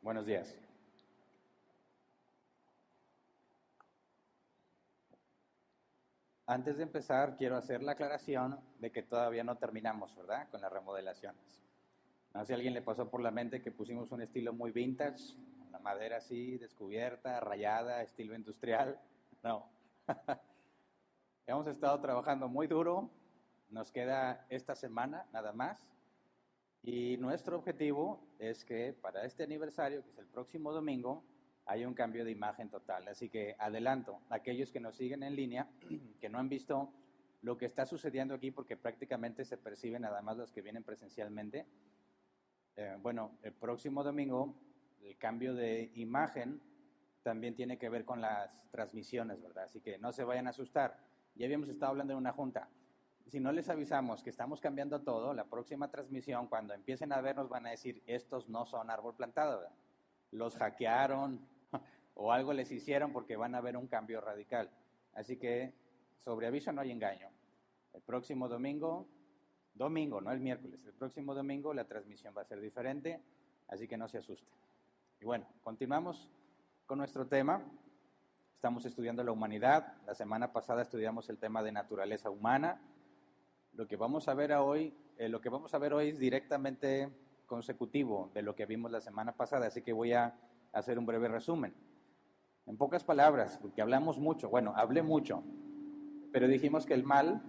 Buenos días. Antes de empezar, quiero hacer la aclaración de que todavía no terminamos, ¿verdad?, con las remodelaciones. No sé si a alguien le pasó por la mente que pusimos un estilo muy vintage, la madera así, descubierta, rayada, estilo industrial. No. Hemos estado trabajando muy duro, nos queda esta semana nada más, y nuestro objetivo es que para este aniversario, que es el próximo domingo, haya un cambio de imagen total. Así que adelanto, aquellos que nos siguen en línea, que no han visto lo que está sucediendo aquí, porque prácticamente se perciben nada más los que vienen presencialmente. El próximo domingo, el cambio de imagen también tiene que ver con las transmisiones, ¿verdad? Así que no se vayan a asustar. Ya habíamos estado hablando en una junta. Si no les avisamos que estamos cambiando todo, la próxima transmisión, cuando empiecen a vernos, van a decir, estos no son árbol plantado, ¿verdad? Los hackearon o algo les hicieron porque van a ver un cambio radical. Así que, sobre aviso no hay engaño. El próximo domingo, no el miércoles, el próximo domingo la transmisión va a ser diferente, así que no se asusten. Y bueno, continuamos con nuestro tema. Estamos estudiando la humanidad. La semana pasada estudiamos el tema de naturaleza humana. Lo que vamos a ver hoy es directamente consecutivo de lo que vimos la semana pasada, así que voy a hacer un breve resumen. En pocas palabras, porque hablé mucho, pero dijimos que el mal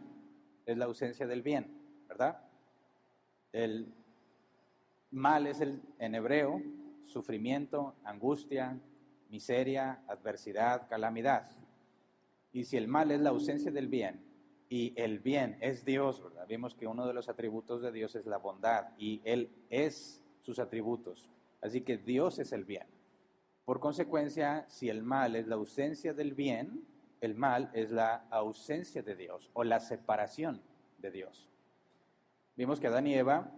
es la ausencia del bien, ¿verdad? El mal es en hebreo, sufrimiento, angustia, miseria, adversidad, calamidad. Y si el mal es la ausencia del bien y el bien es Dios, ¿verdad? Vimos que uno de los atributos de Dios es la bondad y Él es sus atributos. Así que Dios es el bien. Por consecuencia, si el mal es la ausencia del bien, el mal es la ausencia de Dios o la separación de Dios. Vimos que Adán y Eva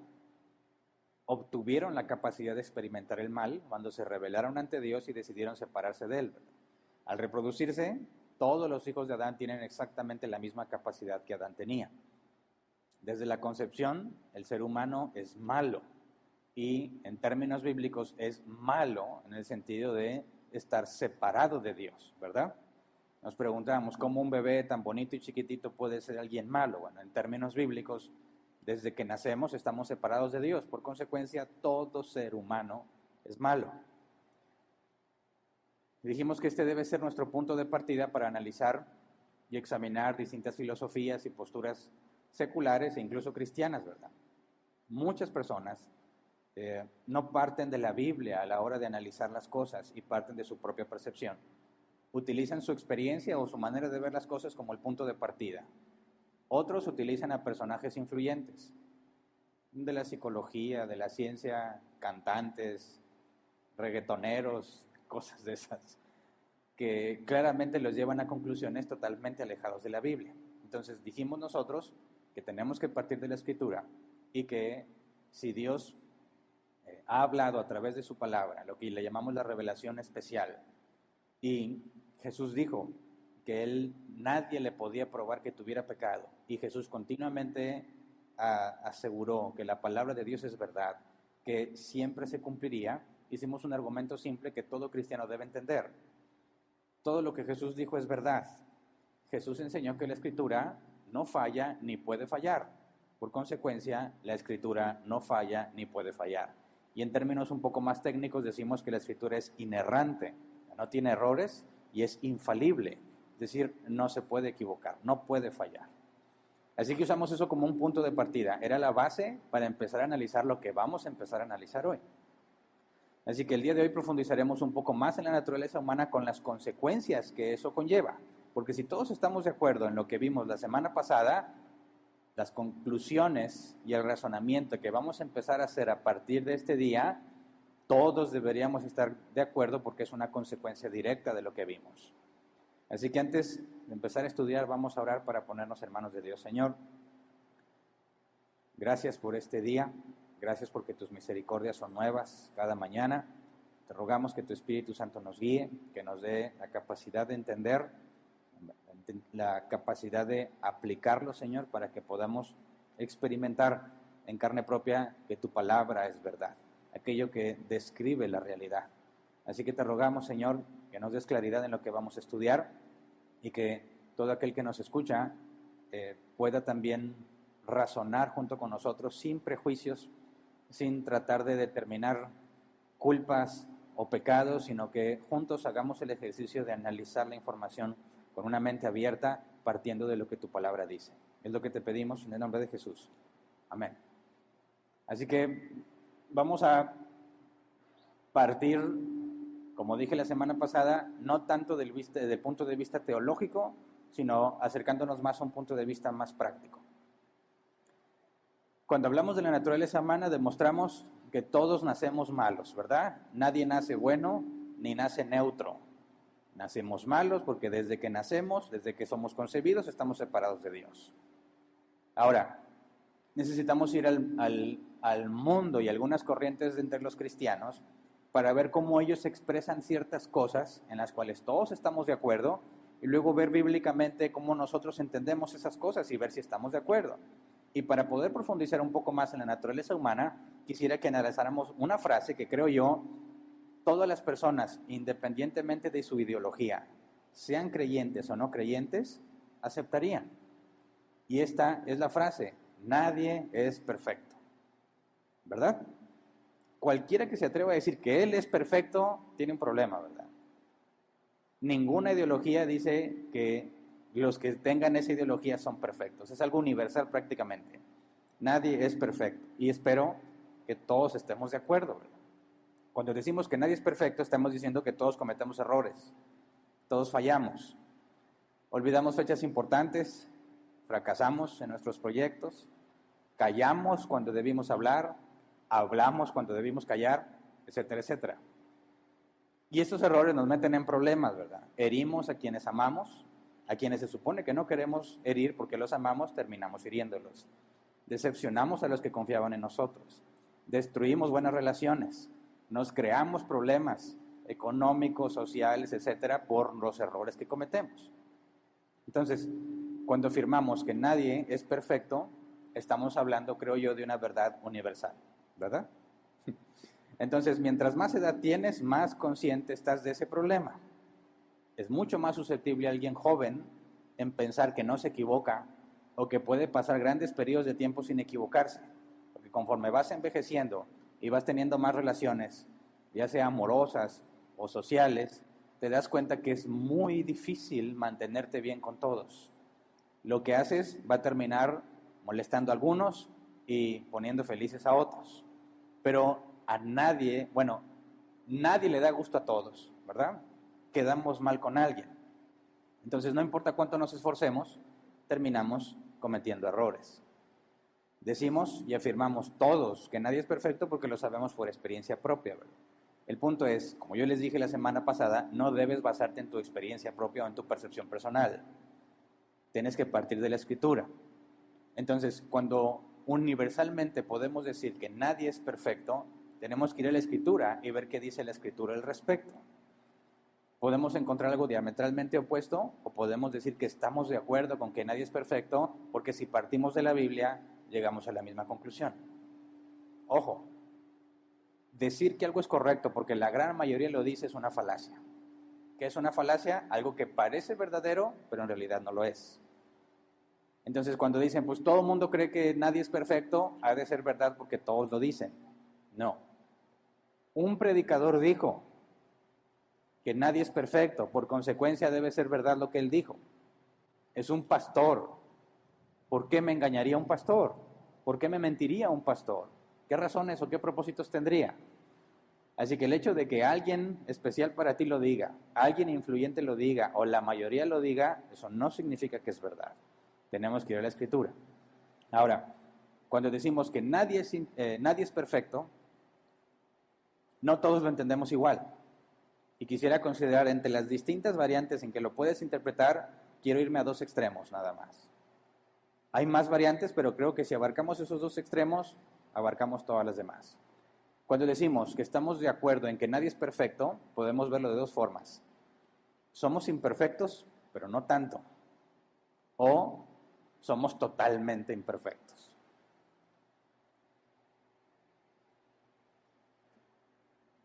obtuvieron la capacidad de experimentar el mal cuando se rebelaron ante Dios y decidieron separarse de Él. Al reproducirse, todos los hijos de Adán tienen exactamente la misma capacidad que Adán tenía. Desde la concepción, el ser humano es malo y en términos bíblicos es malo en el sentido de estar separado de Dios, ¿verdad? Nos preguntamos, ¿cómo un bebé tan bonito y chiquitito puede ser alguien malo? Bueno, en términos bíblicos, desde que nacemos estamos separados de Dios. Por consecuencia, todo ser humano es malo. Dijimos que este debe ser nuestro punto de partida para analizar y examinar distintas filosofías y posturas seculares e incluso cristianas, ¿verdad? Muchas personas no parten de la Biblia a la hora de analizar las cosas y parten de su propia percepción. Utilizan su experiencia o su manera de ver las cosas como el punto de partida. Otros utilizan a personajes influyentes de la psicología, de la ciencia, cantantes, reggaetoneros, cosas de esas, que claramente los llevan a conclusiones totalmente alejadas de la Biblia. Entonces dijimos nosotros que tenemos que partir de la Escritura y que si Dios ha hablado a través de su palabra, lo que le llamamos la revelación especial, y Jesús dijo que nadie le podía probar que tuviera pecado, y Jesús continuamente aseguró que la palabra de Dios es verdad, que siempre se cumpliría. Hicimos un argumento simple que todo cristiano debe entender. Todo lo que Jesús dijo es verdad. Jesús enseñó que la Escritura no falla ni puede fallar. Por consecuencia, la Escritura no falla ni puede fallar. Y en términos un poco más técnicos decimos que la Escritura es inerrante, no tiene errores y es infalible. Es decir, no se puede equivocar, no puede fallar. Así que usamos eso como un punto de partida. Era la base para empezar a analizar lo que vamos a empezar a analizar hoy. Así que el día de hoy profundizaremos un poco más en la naturaleza humana con las consecuencias que eso conlleva. Porque si todos estamos de acuerdo en lo que vimos la semana pasada, las conclusiones y el razonamiento que vamos a empezar a hacer a partir de este día, todos deberíamos estar de acuerdo porque es una consecuencia directa de lo que vimos. Así que antes de empezar a estudiar, vamos a orar para ponernos en manos de Dios. Señor, gracias por este día, gracias porque tus misericordias son nuevas cada mañana. Te rogamos que tu Espíritu Santo nos guíe, que nos dé la capacidad de entender, la capacidad de aplicarlo, Señor, para que podamos experimentar en carne propia que tu palabra es verdad. aquello que describe la realidad. Así que te rogamos, Señor, que nos des claridad en lo que vamos a estudiar y que todo aquel que nos escucha pueda también razonar junto con nosotros sin prejuicios, sin tratar de determinar culpas o pecados, sino que juntos hagamos el ejercicio de analizar la información con una mente abierta, partiendo de lo que tu palabra dice. Es lo que te pedimos en el nombre de Jesús. Amén. Así que vamos a partir, como dije la semana pasada, no tanto del punto de vista teológico, sino acercándonos más a un punto de vista más práctico. Cuando hablamos de la naturaleza humana, demostramos que todos nacemos malos, ¿verdad? Nadie nace bueno ni nace neutro. Nacemos malos porque desde que nacemos, desde que somos concebidos, estamos separados de Dios. Ahora, necesitamos ir al mundo y algunas corrientes entre los cristianos para ver cómo ellos expresan ciertas cosas en las cuales todos estamos de acuerdo y luego ver bíblicamente cómo nosotros entendemos esas cosas y ver si estamos de acuerdo. Y para poder profundizar un poco más en la naturaleza humana, quisiera que analizáramos una frase que creo yo, todas las personas, independientemente de su ideología, sean creyentes o no creyentes, aceptarían. Y esta es la frase: nadie es perfecto. ¿Verdad? Cualquiera que se atreva a decir que él es perfecto, tiene un problema, ¿verdad? Ninguna ideología dice que los que tengan esa ideología son perfectos. Es algo universal prácticamente. Nadie es perfecto. Y espero que todos estemos de acuerdo, ¿verdad? Cuando decimos que nadie es perfecto, estamos diciendo que todos cometemos errores. Todos fallamos. Olvidamos fechas importantes, fracasamos en nuestros proyectos, callamos cuando debimos hablar, hablamos cuando debimos callar, etcétera, etcétera. Y estos errores nos meten en problemas, ¿verdad? Herimos a quienes amamos, a quienes se supone que no queremos herir porque los amamos, terminamos hiriéndolos. Decepcionamos a los que confiaban en nosotros. Destruimos buenas relaciones. Nos creamos problemas económicos, sociales, etcétera, por los errores que cometemos. Entonces, cuando afirmamos que nadie es perfecto, estamos hablando, creo yo, de una verdad universal, ¿verdad? Entonces, mientras más edad tienes, más consciente estás de ese problema. Es mucho más susceptible alguien joven en pensar que no se equivoca o que puede pasar grandes periodos de tiempo sin equivocarse. Porque conforme vas envejeciendo y vas teniendo más relaciones, ya sea amorosas o sociales, te das cuenta que es muy difícil mantenerte bien con todos. Lo que haces va a terminar molestando a algunos y poniendo felices a otros. Pero a nadie, bueno, nadie le da gusto a todos, ¿verdad? Quedamos mal con alguien. Entonces, no importa cuánto nos esforcemos, terminamos cometiendo errores. Decimos y afirmamos todos que nadie es perfecto porque lo sabemos por experiencia propia, ¿verdad? El punto es, como yo les dije la semana pasada, no debes basarte en tu experiencia propia o en tu percepción personal. Tienes que partir de la Escritura. Entonces, cuando universalmente podemos decir que nadie es perfecto, tenemos que ir a la Escritura y ver qué dice la Escritura al respecto. Podemos encontrar algo diametralmente opuesto o podemos decir que estamos de acuerdo con que nadie es perfecto porque si partimos de la Biblia llegamos a la misma conclusión. Ojo, decir que algo es correcto porque la gran mayoría lo dice es una falacia. ¿Qué es una falacia? Algo que parece verdadero pero en realidad no lo es. Entonces cuando dicen, pues todo el mundo cree que nadie es perfecto, ha de ser verdad porque todos lo dicen. No. Un predicador dijo que nadie es perfecto, por consecuencia debe ser verdad lo que él dijo. Es un pastor. ¿Por qué me engañaría un pastor? ¿Por qué me mentiría un pastor? ¿Qué razones o qué propósitos tendría? Así que el hecho de que alguien especial para ti lo diga, alguien influyente lo diga o la mayoría lo diga, eso no significa que es verdad. Tenemos que ir a la Escritura. Ahora, cuando decimos que nadie es perfecto, no todos lo entendemos igual. Y quisiera considerar entre las distintas variantes en que lo puedes interpretar, quiero irme a dos extremos nada más. Hay más variantes, pero creo que si abarcamos esos dos extremos, abarcamos todas las demás. Cuando decimos que estamos de acuerdo en que nadie es perfecto, podemos verlo de dos formas. Somos imperfectos, pero no tanto. O somos totalmente imperfectos.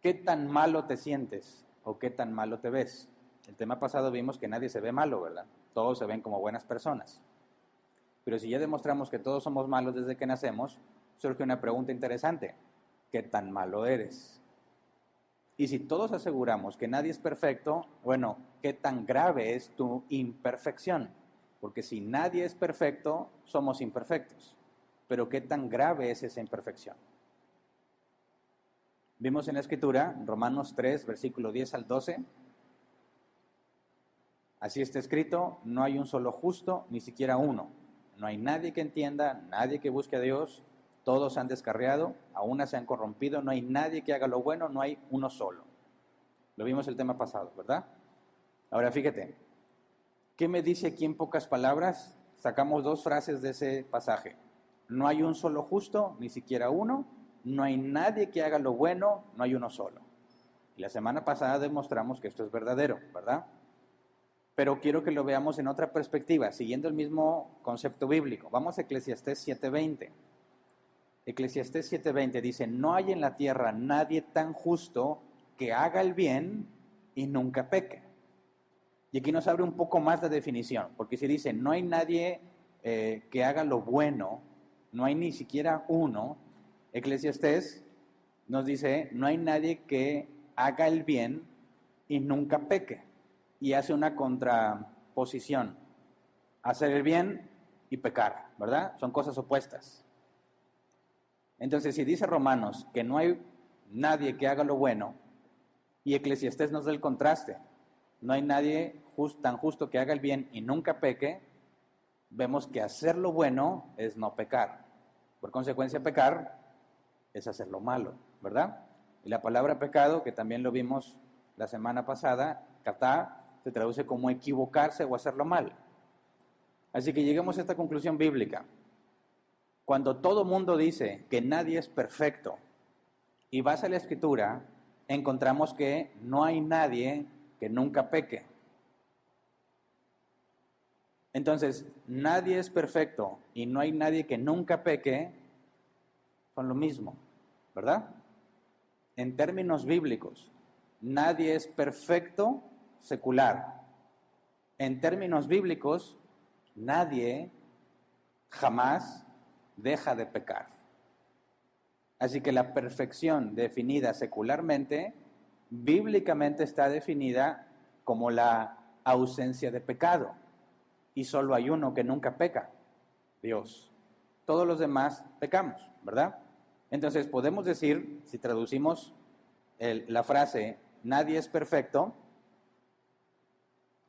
¿qué tan malo te sientes o qué tan malo te ves? El tema pasado vimos que nadie se ve malo, ¿verdad? Todos se ven como buenas personas. Pero si ya demostramos que todos somos malos desde que nacemos, surge una pregunta interesante. ¿Qué tan malo eres? Y si todos aseguramos que nadie es perfecto, bueno, ¿qué tan grave es tu imperfección? Porque si nadie es perfecto, somos imperfectos. Pero ¿qué tan grave es esa imperfección? Vimos en la Escritura, Romanos 3, versículo 10 al 12. Así está escrito, no hay un solo justo, ni siquiera uno. No hay nadie que entienda, nadie que busque a Dios. Todos han descarriado, a una se han corrompido, no hay nadie que haga lo bueno, no hay uno solo. Lo vimos el tema pasado, ¿verdad? Ahora fíjate, ¿qué me dice aquí en pocas palabras? Sacamos dos frases de ese pasaje. No hay un solo justo, ni siquiera uno. No hay nadie que haga lo bueno, no hay uno solo. Y la semana pasada demostramos que esto es verdadero, ¿verdad? Pero quiero que lo veamos en otra perspectiva, siguiendo el mismo concepto bíblico. Vamos a Eclesiastés 7:20. Eclesiastés 7:20 dice, no hay en la tierra nadie tan justo que haga el bien y nunca peque. Y aquí nos abre un poco más la definición, porque si dice, no hay nadie que haga lo bueno, no hay ni siquiera uno, Eclesiastés nos dice, no hay nadie que haga el bien y nunca peque. Y hace una contraposición, hacer el bien y pecar, ¿verdad? Son cosas opuestas. Entonces, si dice Romanos que no hay nadie que haga lo bueno, y Eclesiastés nos da el contraste, no hay nadie tan justo que haga el bien y nunca peque, vemos que hacer lo bueno es no pecar. Por consecuencia, pecar es hacer lo malo, ¿verdad? Y la palabra pecado, que también lo vimos la semana pasada, katá, se traduce como equivocarse o hacerlo mal. Así que llegamos a esta conclusión bíblica. Cuando todo mundo dice que nadie es perfecto y vas a la Escritura, encontramos que no hay nadie que nunca peque. Entonces, nadie es perfecto y no hay nadie que nunca peque, son lo mismo, ¿verdad? En términos bíblicos, nadie es perfecto secular. En términos bíblicos, nadie jamás deja de pecar. Así que la perfección definida secularmente, bíblicamente está definida como la ausencia de pecado. Y solo hay uno que nunca peca, Dios. Todos los demás pecamos, ¿verdad? Entonces podemos decir, si traducimos la frase, nadie es perfecto,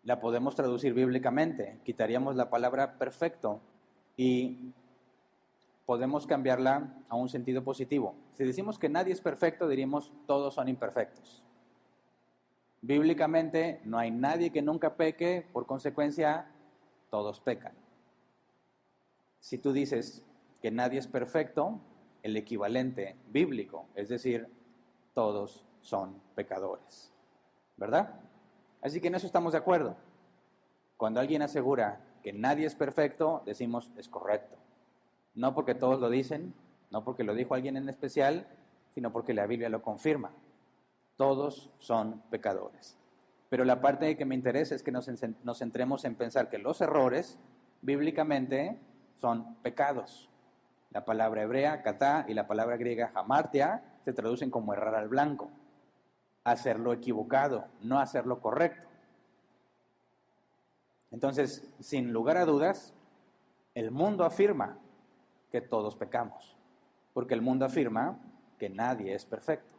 la podemos traducir bíblicamente. Quitaríamos la palabra perfecto y podemos cambiarla a un sentido positivo. Si decimos que nadie es perfecto, diríamos todos son imperfectos. Bíblicamente no hay nadie que nunca peque, por consecuencia todos pecan. Si tú dices que nadie es perfecto, el equivalente bíblico, es decir, todos son pecadores, ¿verdad? Así que en eso estamos de acuerdo. Cuando alguien asegura que nadie es perfecto, decimos es correcto. No porque todos lo dicen, no porque lo dijo alguien en especial, sino porque la Biblia lo confirma. Todos son pecadores. Pero la parte que me interesa es que nos centremos en pensar que los errores, bíblicamente, son pecados. La palabra hebrea, katá, y la palabra griega, hamartia, se traducen como errar al blanco. Hacerlo equivocado, no hacerlo correcto. Entonces, sin lugar a dudas, el mundo afirma que todos pecamos, porque el mundo afirma que nadie es perfecto.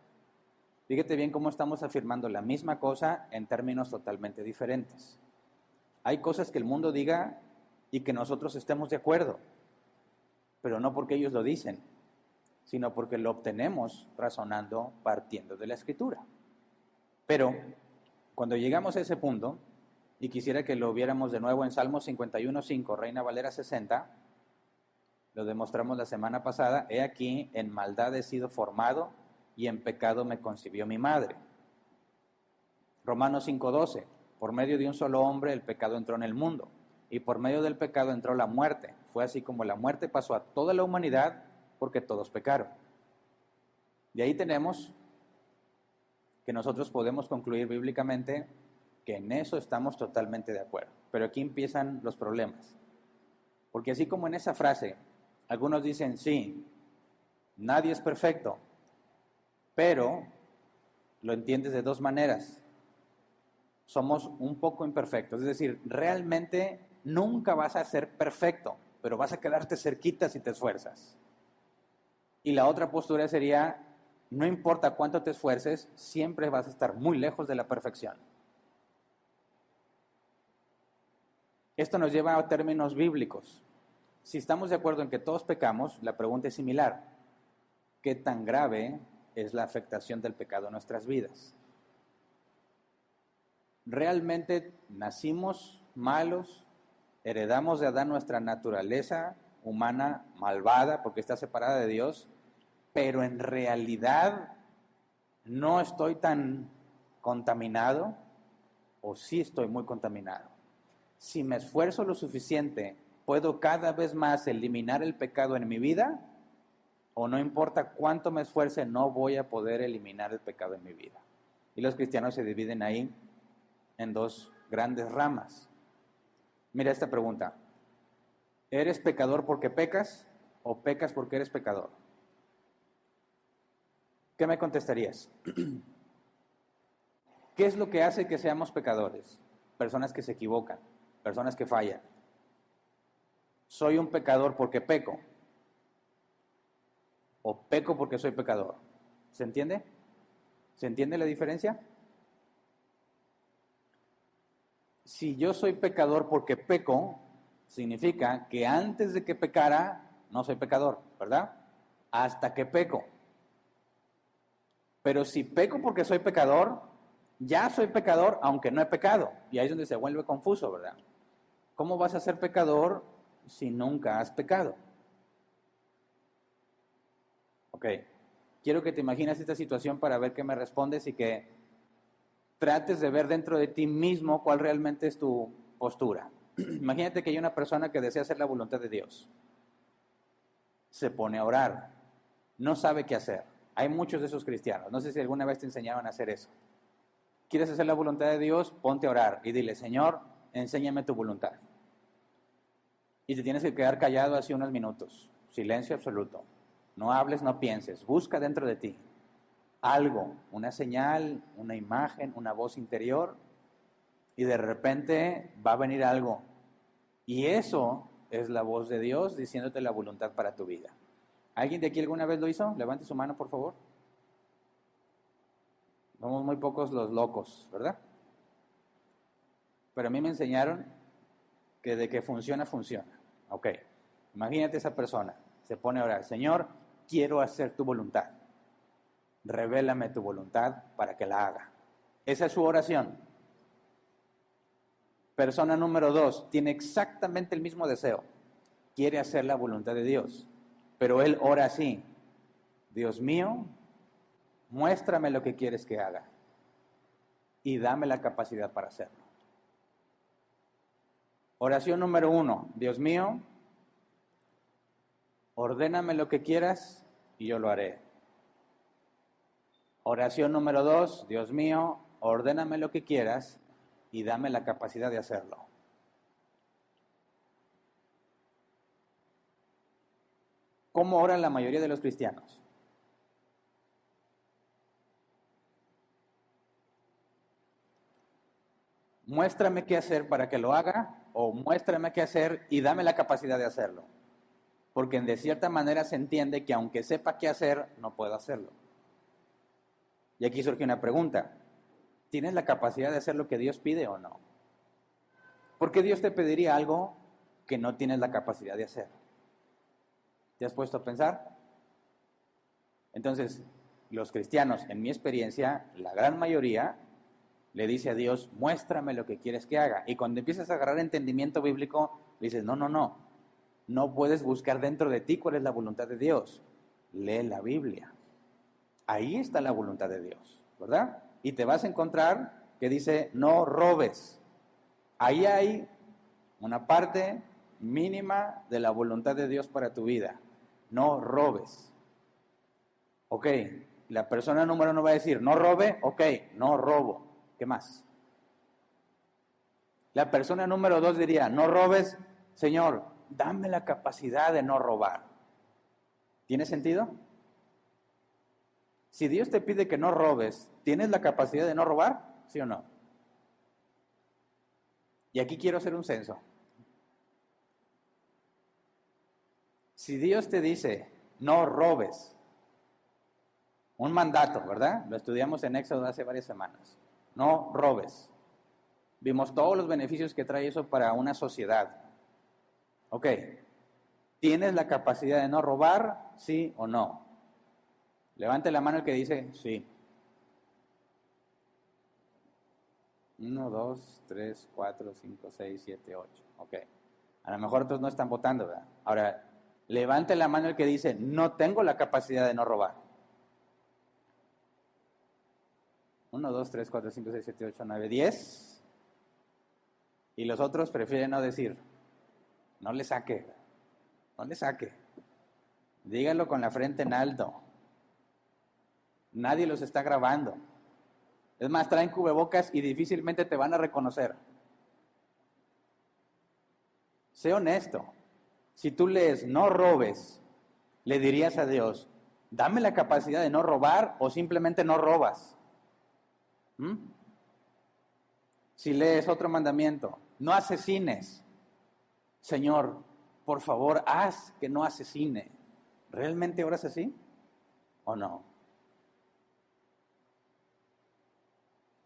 Fíjate bien cómo estamos afirmando la misma cosa en términos totalmente diferentes. Hay cosas que el mundo diga y que nosotros estemos de acuerdo, pero no porque ellos lo dicen, sino porque lo obtenemos razonando, partiendo de la Escritura. Pero cuando llegamos a ese punto, y quisiera que lo viéramos de nuevo en Salmos 51:5, Reina Valera 60, lo demostramos la semana pasada, he aquí, en maldad he sido formado y en pecado me concibió mi madre. Romanos 5:12, por medio de un solo hombre el pecado entró en el mundo, y por medio del pecado entró la muerte. Fue así como la muerte pasó a toda la humanidad porque todos pecaron. De ahí tenemos que nosotros podemos concluir bíblicamente que en eso estamos totalmente de acuerdo. Pero aquí empiezan los problemas. Porque así como en esa frase, algunos dicen, sí, nadie es perfecto, pero lo entiendes de dos maneras. Somos un poco imperfectos, es decir, realmente nunca vas a ser perfecto, pero vas a quedarte cerquita si te esfuerzas. Y la otra postura sería, no importa cuánto te esfuerces, siempre vas a estar muy lejos de la perfección. Esto nos lleva a términos bíblicos. Si estamos de acuerdo en que todos pecamos, la pregunta es similar. ¿Qué tan grave es la afectación del pecado en nuestras vidas? ¿Realmente nacimos malos? ¿Heredamos de Adán nuestra naturaleza humana malvada porque está separada de Dios? Pero en realidad no estoy tan contaminado, o sí estoy muy contaminado. Si me esfuerzo lo suficiente, ¿puedo cada vez más eliminar el pecado en mi vida? ¿O no importa cuánto me esfuerce, no voy a poder eliminar el pecado en mi vida? Y los cristianos se dividen ahí en dos grandes ramas. Mira esta pregunta. ¿Eres pecador porque pecas o pecas porque eres pecador? ¿Qué me contestarías? ¿Qué es lo que hace que seamos pecadores? Personas que se equivocan, personas que fallan. ¿Soy un pecador porque peco? ¿O peco porque soy pecador? ¿Se entiende? ¿Se entiende la diferencia? Si yo soy pecador porque peco, significa que antes de que pecara, no soy pecador, ¿verdad? Hasta que peco. Pero si peco porque soy pecador, ya soy pecador aunque no he pecado. Y ahí es donde se vuelve confuso, ¿verdad? ¿Cómo vas a ser pecador si nunca has pecado? Ok, quiero que te imagines esta situación para ver qué me respondes y que trates de ver dentro de ti mismo cuál realmente es tu postura. Imagínate que hay una persona que desea hacer la voluntad de Dios. Se pone a orar, no sabe qué hacer. Hay muchos de esos cristianos, no sé si alguna vez te enseñaban a hacer eso. ¿Quieres hacer la voluntad de Dios? Ponte a orar y dile, Señor, enséñame tu voluntad. Y te tienes que quedar callado así unos minutos, silencio absoluto. No hables, no pienses, busca dentro de ti algo, una señal, una imagen, una voz interior, y de repente va a venir algo. Y eso es la voz de Dios diciéndote la voluntad para tu vida. ¿Alguien de aquí alguna vez lo hizo? Levante su mano, por favor. Somos muy pocos los locos, ¿verdad? Pero a mí me enseñaron que de que funciona, funciona. Ok, imagínate esa persona, se pone a orar, Señor, quiero hacer tu voluntad. Revélame tu voluntad para que la haga. Esa es su oración. Persona número 2, tiene exactamente el mismo deseo. Quiere hacer la voluntad de Dios. Pero él ora así. Dios mío, muéstrame lo que quieres que haga. Y dame la capacidad para hacerlo. Oración número 1. Dios mío, ordéname lo que quieras y yo lo haré. Oración número 2. Dios mío, ordéname lo que quieras y dame la capacidad de hacerlo. ¿Cómo oran la mayoría de los cristianos? Muéstrame qué hacer para que lo haga, o muéstrame qué hacer y dame la capacidad de hacerlo. Porque de cierta manera se entiende que aunque sepa qué hacer, no puedo hacerlo. Y aquí surge una pregunta. ¿Tienes la capacidad de hacer lo que Dios pide o no? ¿Por qué Dios te pediría algo que no tienes la capacidad de hacer? ¿Te has puesto a pensar? Entonces, los cristianos, en mi experiencia, la gran mayoría le dice a Dios, muéstrame lo que quieres que haga. Y cuando empiezas a agarrar entendimiento bíblico, dices, no. No puedes buscar dentro de ti cuál es la voluntad de Dios. Lee la Biblia. Ahí está la voluntad de Dios, ¿verdad? Y te vas a encontrar que dice, no robes. Ahí hay una parte mínima de la voluntad de Dios para tu vida. No robes. Ok, La persona número uno va a decir, no robe, ok, no robo. ¿Qué más? La persona número dos diría, no robes, Señor, dame la capacidad de no robar. ¿Tiene sentido? Si Dios te pide que no robes, ¿tienes la capacidad de no robar? ¿Sí o no? Y aquí quiero hacer un censo. Si Dios te dice, no robes, un mandato, ¿verdad? Lo estudiamos en Éxodo hace varias semanas. No robes. Vimos todos los beneficios que trae eso para una sociedad. Ok, ¿tienes la capacidad de no robar? ¿Sí o no? Levante la mano el que dice sí. 1, 2, 3, 4, 5, 6, 7, 8. Ok. A lo mejor otros no están votando, ¿verdad? Ahora, levante la mano el que dice no tengo la capacidad de no robar. 1, 2, 3, 4, 5, 6, 7, 8, 9, 10. Y los otros prefieren no decir. No le saque. No le saque. Díganlo con la frente en alto. Nadie los está grabando. Es más, traen cubrebocas y difícilmente te van a reconocer. Sé honesto. Si tú lees no robes, le dirías a Dios, dame la capacidad de no robar o simplemente no robas. Si lees otro mandamiento, no asesines. Señor, por favor, haz que no asesine. ¿Realmente oras así o no?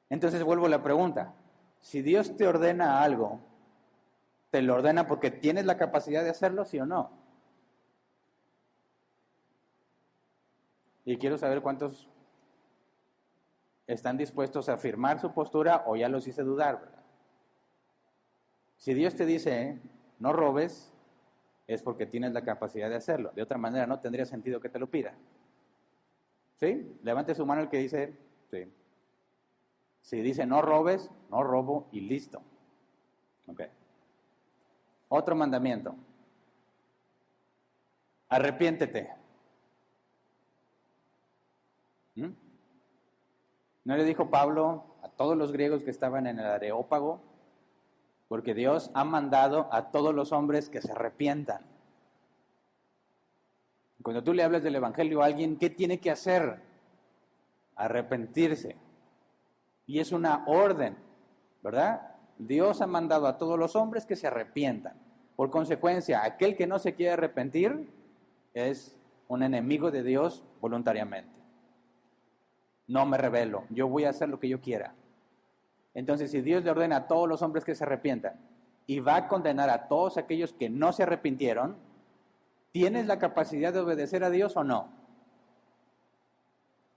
Entonces vuelvo a la pregunta. Si Dios te ordena algo, ¿te lo ordena porque tienes la capacidad de hacerlo, sí o no? Y quiero saber cuántos están dispuestos a afirmar su postura o ya los hice dudar, ¿verdad? Si Dios te dice, no robes, es porque tienes la capacidad de hacerlo. De otra manera no tendría sentido que te lo pida. ¿Sí? Levante su mano el que dice, sí. Si dice no robes, no robo y listo. Ok. Otro mandamiento. Arrepiéntete. ¿No le dijo Pablo a todos los griegos que estaban en el Areópago? Porque Dios ha mandado a todos los hombres que se arrepientan. Cuando tú le hablas del Evangelio a alguien, ¿qué tiene que hacer? Arrepentirse. Y es una orden, ¿verdad? Dios ha mandado a todos los hombres que se arrepientan. Por consecuencia, aquel que no se quiere arrepentir es un enemigo de Dios voluntariamente. No me rebelo, yo voy a hacer lo que yo quiera. Entonces, si Dios le ordena a todos los hombres que se arrepientan y va a condenar a todos aquellos que no se arrepintieron, ¿tienes la capacidad de obedecer a Dios o no?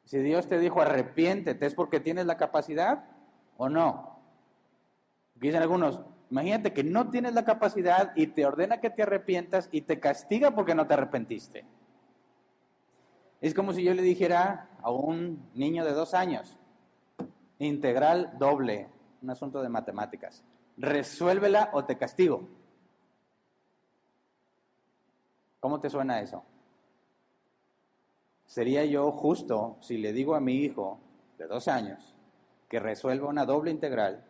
Si Dios te dijo arrepiéntete, ¿es porque tienes la capacidad o no? Porque dicen algunos, imagínate que no tienes la capacidad y te ordena que te arrepientas y te castiga porque no te arrepentiste. Es como si yo le dijera a un niño de 2 años, integral doble, un asunto de matemáticas, resuélvela o te castigo. ¿Cómo te suena eso? ¿Sería yo justo si le digo a mi hijo de 2 años que resuelva una doble integral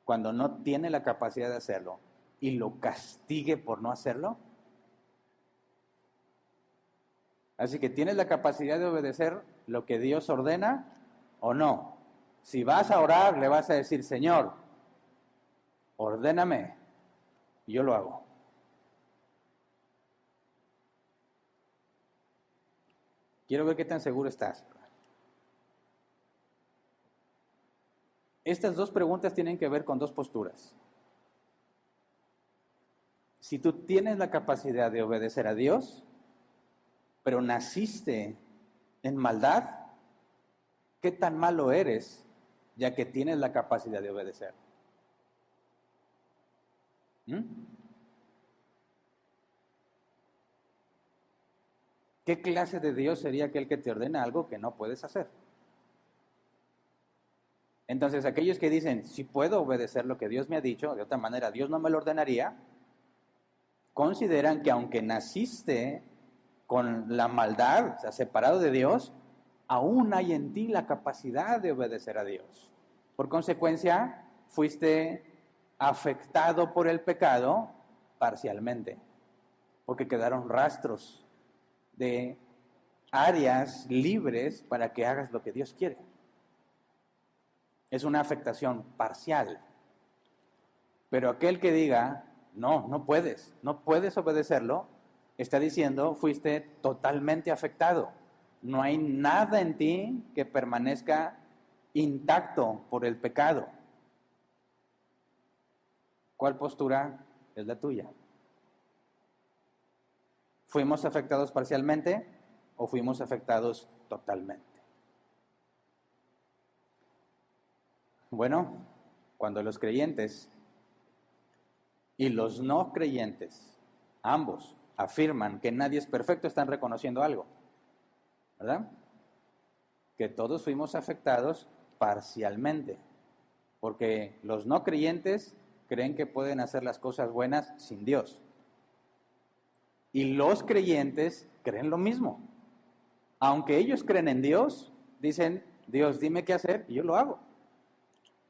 cuando no tiene la capacidad de hacerlo y lo castigue por no hacerlo? Así que ¿tienes la capacidad de obedecer lo que Dios ordena o no? Si vas a orar, le vas a decir, Señor, ordéname, y yo lo hago. Quiero ver qué tan seguro estás. Estas 2 preguntas tienen que ver con 2 posturas. Si tú tienes la capacidad de obedecer a Dios, pero naciste en maldad, ¿qué tan malo eres ya que tienes la capacidad de obedecer? ¿Qué clase de Dios sería aquel que te ordena algo que no puedes hacer? Entonces, aquellos que dicen, si puedo obedecer lo que Dios me ha dicho, de otra manera Dios no me lo ordenaría, consideran que aunque naciste con la maldad, o sea, separado de Dios, aún hay en ti la capacidad de obedecer a Dios. Por consecuencia, fuiste afectado por el pecado parcialmente, porque quedaron rastros de áreas libres para que hagas lo que Dios quiere. Es una afectación parcial. Pero aquel que diga, no puedes obedecerlo, está diciendo, fuiste totalmente afectado. No hay nada en ti que permanezca intacto por el pecado. ¿Cuál postura es la tuya? ¿Fuimos afectados parcialmente o fuimos afectados totalmente? Bueno, cuando los creyentes y los no creyentes, ambos, afirman que nadie es perfecto, están reconociendo algo, ¿verdad? Que todos fuimos afectados parcialmente, porque los no creyentes creen que pueden hacer las cosas buenas sin Dios. Y los creyentes creen lo mismo. Aunque ellos creen en Dios, dicen, Dios, dime qué hacer y yo lo hago.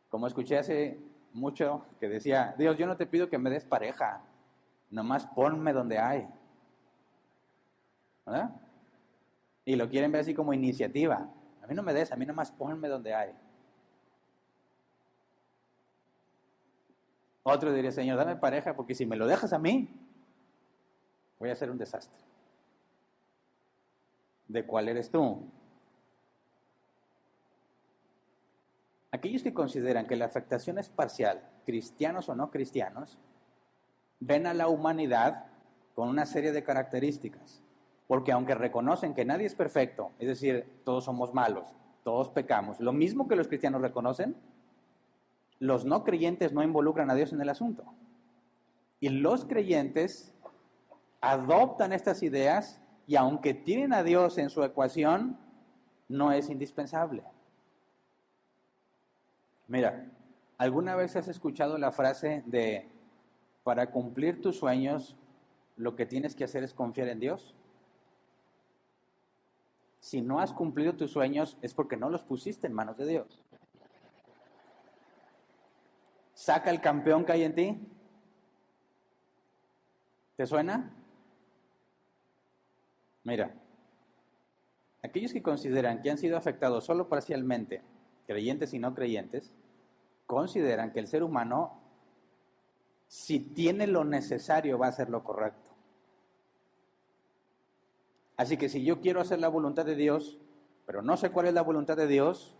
Como escuché hace mucho que decía, Dios, yo no te pido que me des pareja, nomás ponme donde hay. ¿Verdad? Y lo quieren ver así como iniciativa. A mí no me des, a mí nomás ponme donde hay. Otro diría, Señor, dame pareja, porque si me lo dejas a mí, voy a hacer un desastre. ¿De cuál eres tú? Aquellos que consideran que la afectación es parcial, cristianos o no cristianos, ven a la humanidad con una serie de características. Porque aunque reconocen que nadie es perfecto, es decir, todos somos malos, todos pecamos, lo mismo que los cristianos reconocen, los no creyentes no involucran a Dios en el asunto. Y los creyentes adoptan estas ideas y aunque tienen a Dios en su ecuación, no es indispensable. Mira, ¿alguna vez has escuchado la frase de, para cumplir tus sueños, lo que tienes que hacer es confiar en Dios? Si no has cumplido tus sueños es porque no los pusiste en manos de Dios. Saca el campeón que hay en ti. ¿Te suena? Mira, aquellos que consideran que han sido afectados solo parcialmente, creyentes y no creyentes, consideran que el ser humano, si tiene lo necesario, va a hacer lo correcto. Así que si yo quiero hacer la voluntad de Dios, pero no sé cuál es la voluntad de Dios,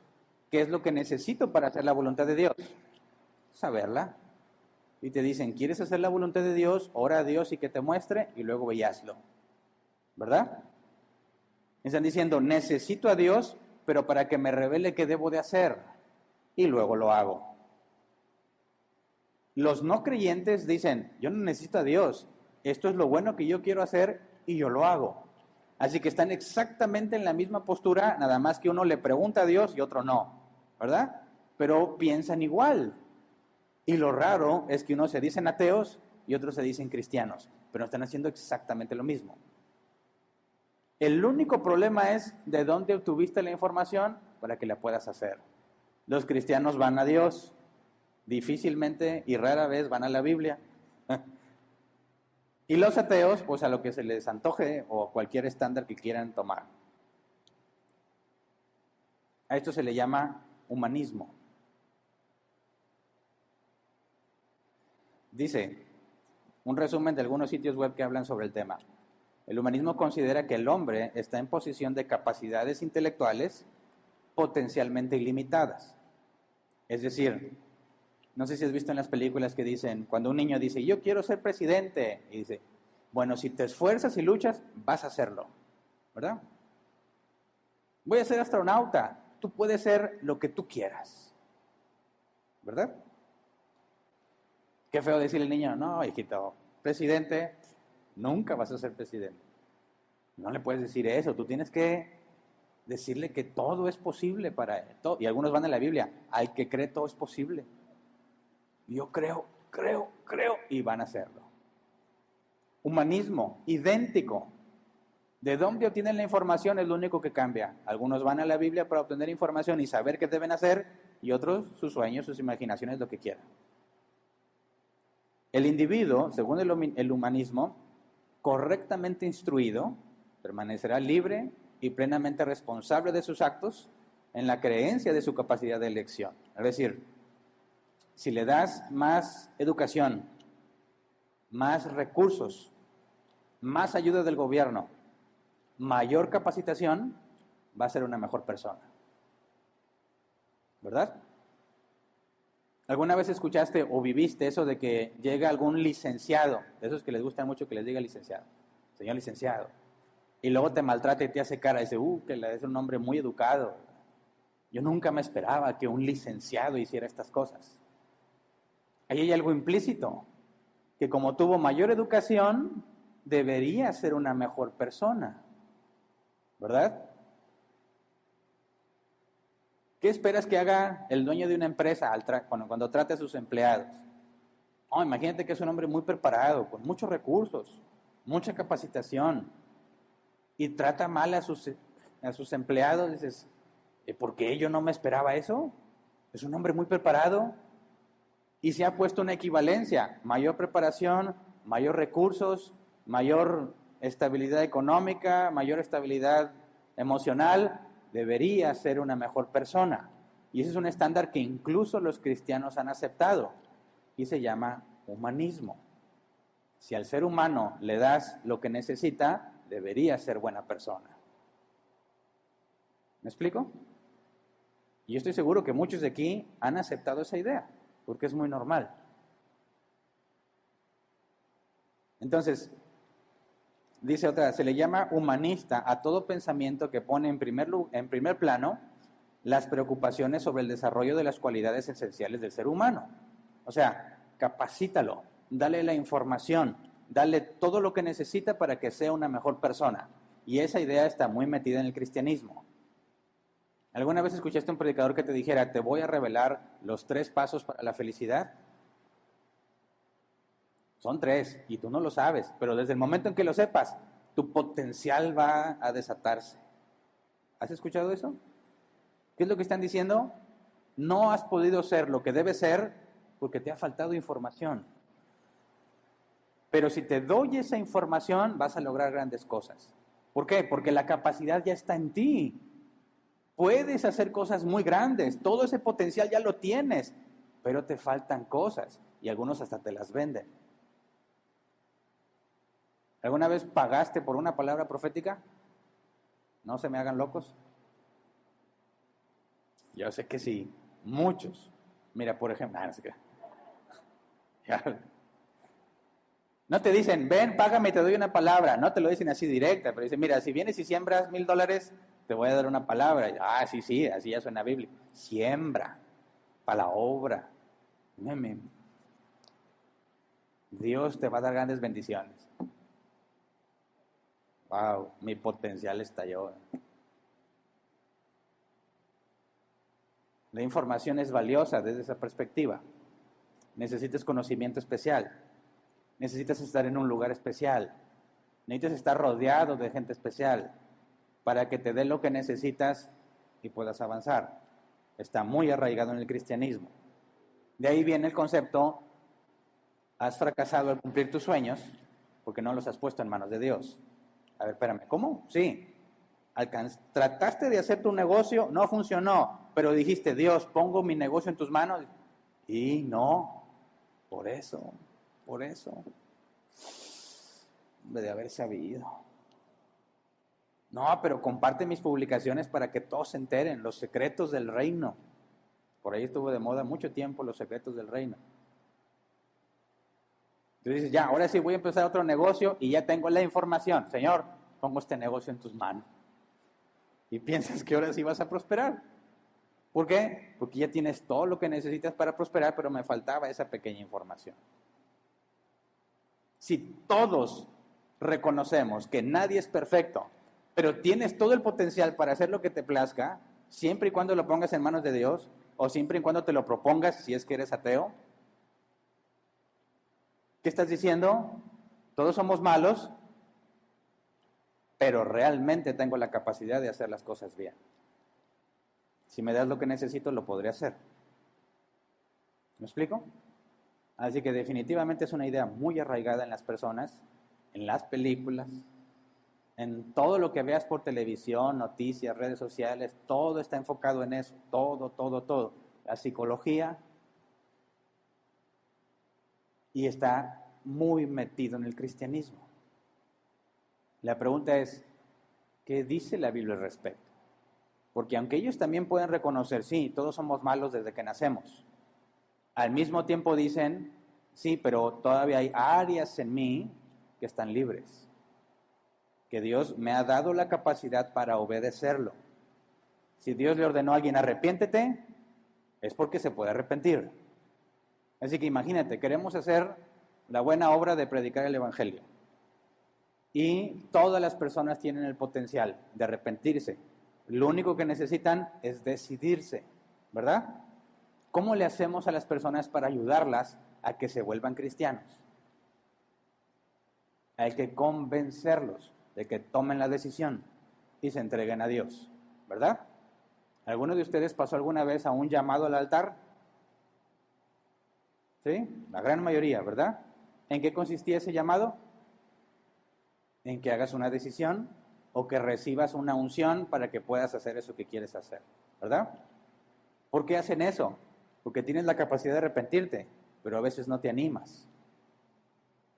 ¿qué es lo que necesito para hacer la voluntad de Dios? Saberla. Y te dicen, ¿quieres hacer la voluntad de Dios? Ora a Dios y que te muestre y luego ve y hazlo. ¿Verdad? Están diciendo, necesito a Dios, pero para que me revele qué debo de hacer. Y luego lo hago. Los no creyentes dicen, yo no necesito a Dios. Esto es lo bueno que yo quiero hacer y yo lo hago. Así que están exactamente en la misma postura, nada más que uno le pregunta a Dios y otro no. ¿Verdad? Pero piensan igual. Y lo raro es que unos se dicen ateos y otros se dicen cristianos, pero están haciendo exactamente lo mismo. El único problema es de dónde obtuviste la información para que la puedas hacer. Los cristianos van a Dios, difícilmente y rara vez van a la Biblia. Y los ateos, pues a lo que se les antoje o cualquier estándar que quieran tomar. A esto se le llama humanismo. Dice, un resumen de algunos sitios web que hablan sobre el tema. El humanismo considera que el hombre está en posición de capacidades intelectuales potencialmente ilimitadas. Es decir, no sé si has visto en las películas que dicen, cuando un niño dice, yo quiero ser presidente, y dice, bueno, si te esfuerzas y luchas, vas a hacerlo, ¿verdad? Voy a ser astronauta, tú puedes ser lo que tú quieras, ¿verdad? Qué feo decirle al niño, no, hijito, presidente, nunca vas a ser presidente. No le puedes decir eso, tú tienes que decirle que todo es posible para él. Y algunos van a la Biblia, al que cree todo es posible. Yo creo, y van a hacerlo. Humanismo, idéntico. ¿De dónde obtienen la información? Es lo único que cambia. Algunos van a la Biblia para obtener información y saber qué deben hacer, y otros sus sueños, sus imaginaciones, lo que quieran. El individuo, según el humanismo, correctamente instruido, permanecerá libre y plenamente responsable de sus actos en la creencia de su capacidad de elección. Es decir, si le das más educación, más recursos, más ayuda del gobierno, mayor capacitación, va a ser una mejor persona. ¿Verdad? ¿Alguna vez escuchaste o viviste eso de que llega algún licenciado, de esos que les gusta mucho que les diga licenciado, señor licenciado, y luego te maltrata y te hace cara y dice, que es un hombre muy educado? Yo nunca me esperaba que un licenciado hiciera estas cosas. Ahí hay algo implícito, que como tuvo mayor educación, debería ser una mejor persona, ¿verdad? ¿Qué esperas que haga el dueño de una empresa cuando trate a sus empleados? Oh, imagínate que es un hombre muy preparado, con muchos recursos, mucha capacitación, y trata mal a sus empleados. Dices, ¿por qué yo no me esperaba eso? Es un hombre muy preparado y se ha puesto una equivalencia: mayor preparación, mayor recursos, mayor estabilidad económica, mayor estabilidad emocional. Debería ser una mejor persona. Y ese es un estándar que incluso los cristianos han aceptado y se llama humanismo. Si al ser humano le das lo que necesita, debería ser buena persona. ¿Me explico? Y yo estoy seguro que muchos de aquí han aceptado esa idea, porque es muy normal. Entonces, dice otra, se le llama humanista a todo pensamiento que pone en primer plano las preocupaciones sobre el desarrollo de las cualidades esenciales del ser humano. O sea, capacítalo, dale la información, dale todo lo que necesita para que sea una mejor persona. Y esa idea está muy metida en el cristianismo. ¿Alguna vez escuchaste a un predicador que te dijera, te voy a revelar los 3 pasos para la felicidad? Son 3 y tú no lo sabes, pero desde el momento en que lo sepas, tu potencial va a desatarse. ¿Has escuchado eso? ¿Qué es lo que están diciendo? No has podido ser lo que debes ser porque te ha faltado información. Pero si te doy esa información, vas a lograr grandes cosas. ¿Por qué? Porque la capacidad ya está en ti. Puedes hacer cosas muy grandes, todo ese potencial ya lo tienes, pero te faltan cosas y algunos hasta te las venden. ¿Alguna vez pagaste por una palabra profética? No se me hagan locos. Yo sé que sí, muchos. Mira, por ejemplo, no sé qué. No te dicen, ven, págame y te doy una palabra. No te lo dicen así directa, pero dicen, mira, si vienes y siembras $1,000, te voy a dar una palabra. Sí, así ya suena bíblico. Siembra, para la obra. Dios te va a dar grandes bendiciones. Wow, mi potencial estalló. La información es valiosa desde esa perspectiva. Necesitas conocimiento especial. Necesitas estar en un lugar especial. Necesitas estar rodeado de gente especial para que te dé lo que necesitas y puedas avanzar. Está muy arraigado en el cristianismo. De ahí viene el concepto, has fracasado al cumplir tus sueños porque no los has puesto en manos de Dios. A ver, espérame, ¿cómo? Sí. Trataste de hacer tu negocio, no funcionó, pero dijiste, Dios, pongo mi negocio en tus manos. Y no, por eso. De haber sabido. No, pero comparte mis publicaciones para que todos se enteren, los secretos del reino. Por ahí estuvo de moda mucho tiempo los secretos del reino. Tú dices, ya, ahora sí voy a empezar otro negocio y ya tengo la información. Señor, pongo este negocio en tus manos. Y piensas que ahora sí vas a prosperar. ¿Por qué? Porque ya tienes todo lo que necesitas para prosperar, pero me faltaba esa pequeña información. Si todos reconocemos que nadie es perfecto, pero tienes todo el potencial para hacer lo que te plazca, siempre y cuando lo pongas en manos de Dios, o siempre y cuando te lo propongas si es que eres ateo, ¿qué estás diciendo? Todos somos malos, pero realmente tengo la capacidad de hacer las cosas bien. Si me das lo que necesito, lo podré hacer. ¿Me explico? Así que definitivamente es una idea muy arraigada en las personas, en las películas, en todo lo que veas por televisión, noticias, redes sociales, todo está enfocado en eso, todo. La psicología, y está muy metido en el cristianismo. La pregunta es, ¿qué dice la Biblia al respecto? Porque aunque ellos también pueden reconocer, sí, todos somos malos desde que nacemos, al mismo tiempo dicen, sí, pero todavía hay áreas en mí que están libres, que Dios me ha dado la capacidad para obedecerlo. Si Dios le ordenó a alguien arrepiéntete, es porque se puede arrepentir. Así que imagínate, queremos hacer la buena obra de predicar el Evangelio. Y todas las personas tienen el potencial de arrepentirse. Lo único que necesitan es decidirse, ¿verdad? ¿Cómo le hacemos a las personas para ayudarlas a que se vuelvan cristianos? Hay que convencerlos de que tomen la decisión y se entreguen a Dios, ¿verdad? ¿Alguno de ustedes pasó alguna vez a un llamado al altar? ¿Sí? La gran mayoría, ¿verdad? ¿En qué consistía ese llamado? En que hagas una decisión o que recibas una unción para que puedas hacer eso que quieres hacer, ¿verdad? ¿Por qué hacen eso? Porque tienes la capacidad de arrepentirte, pero a veces no te animas.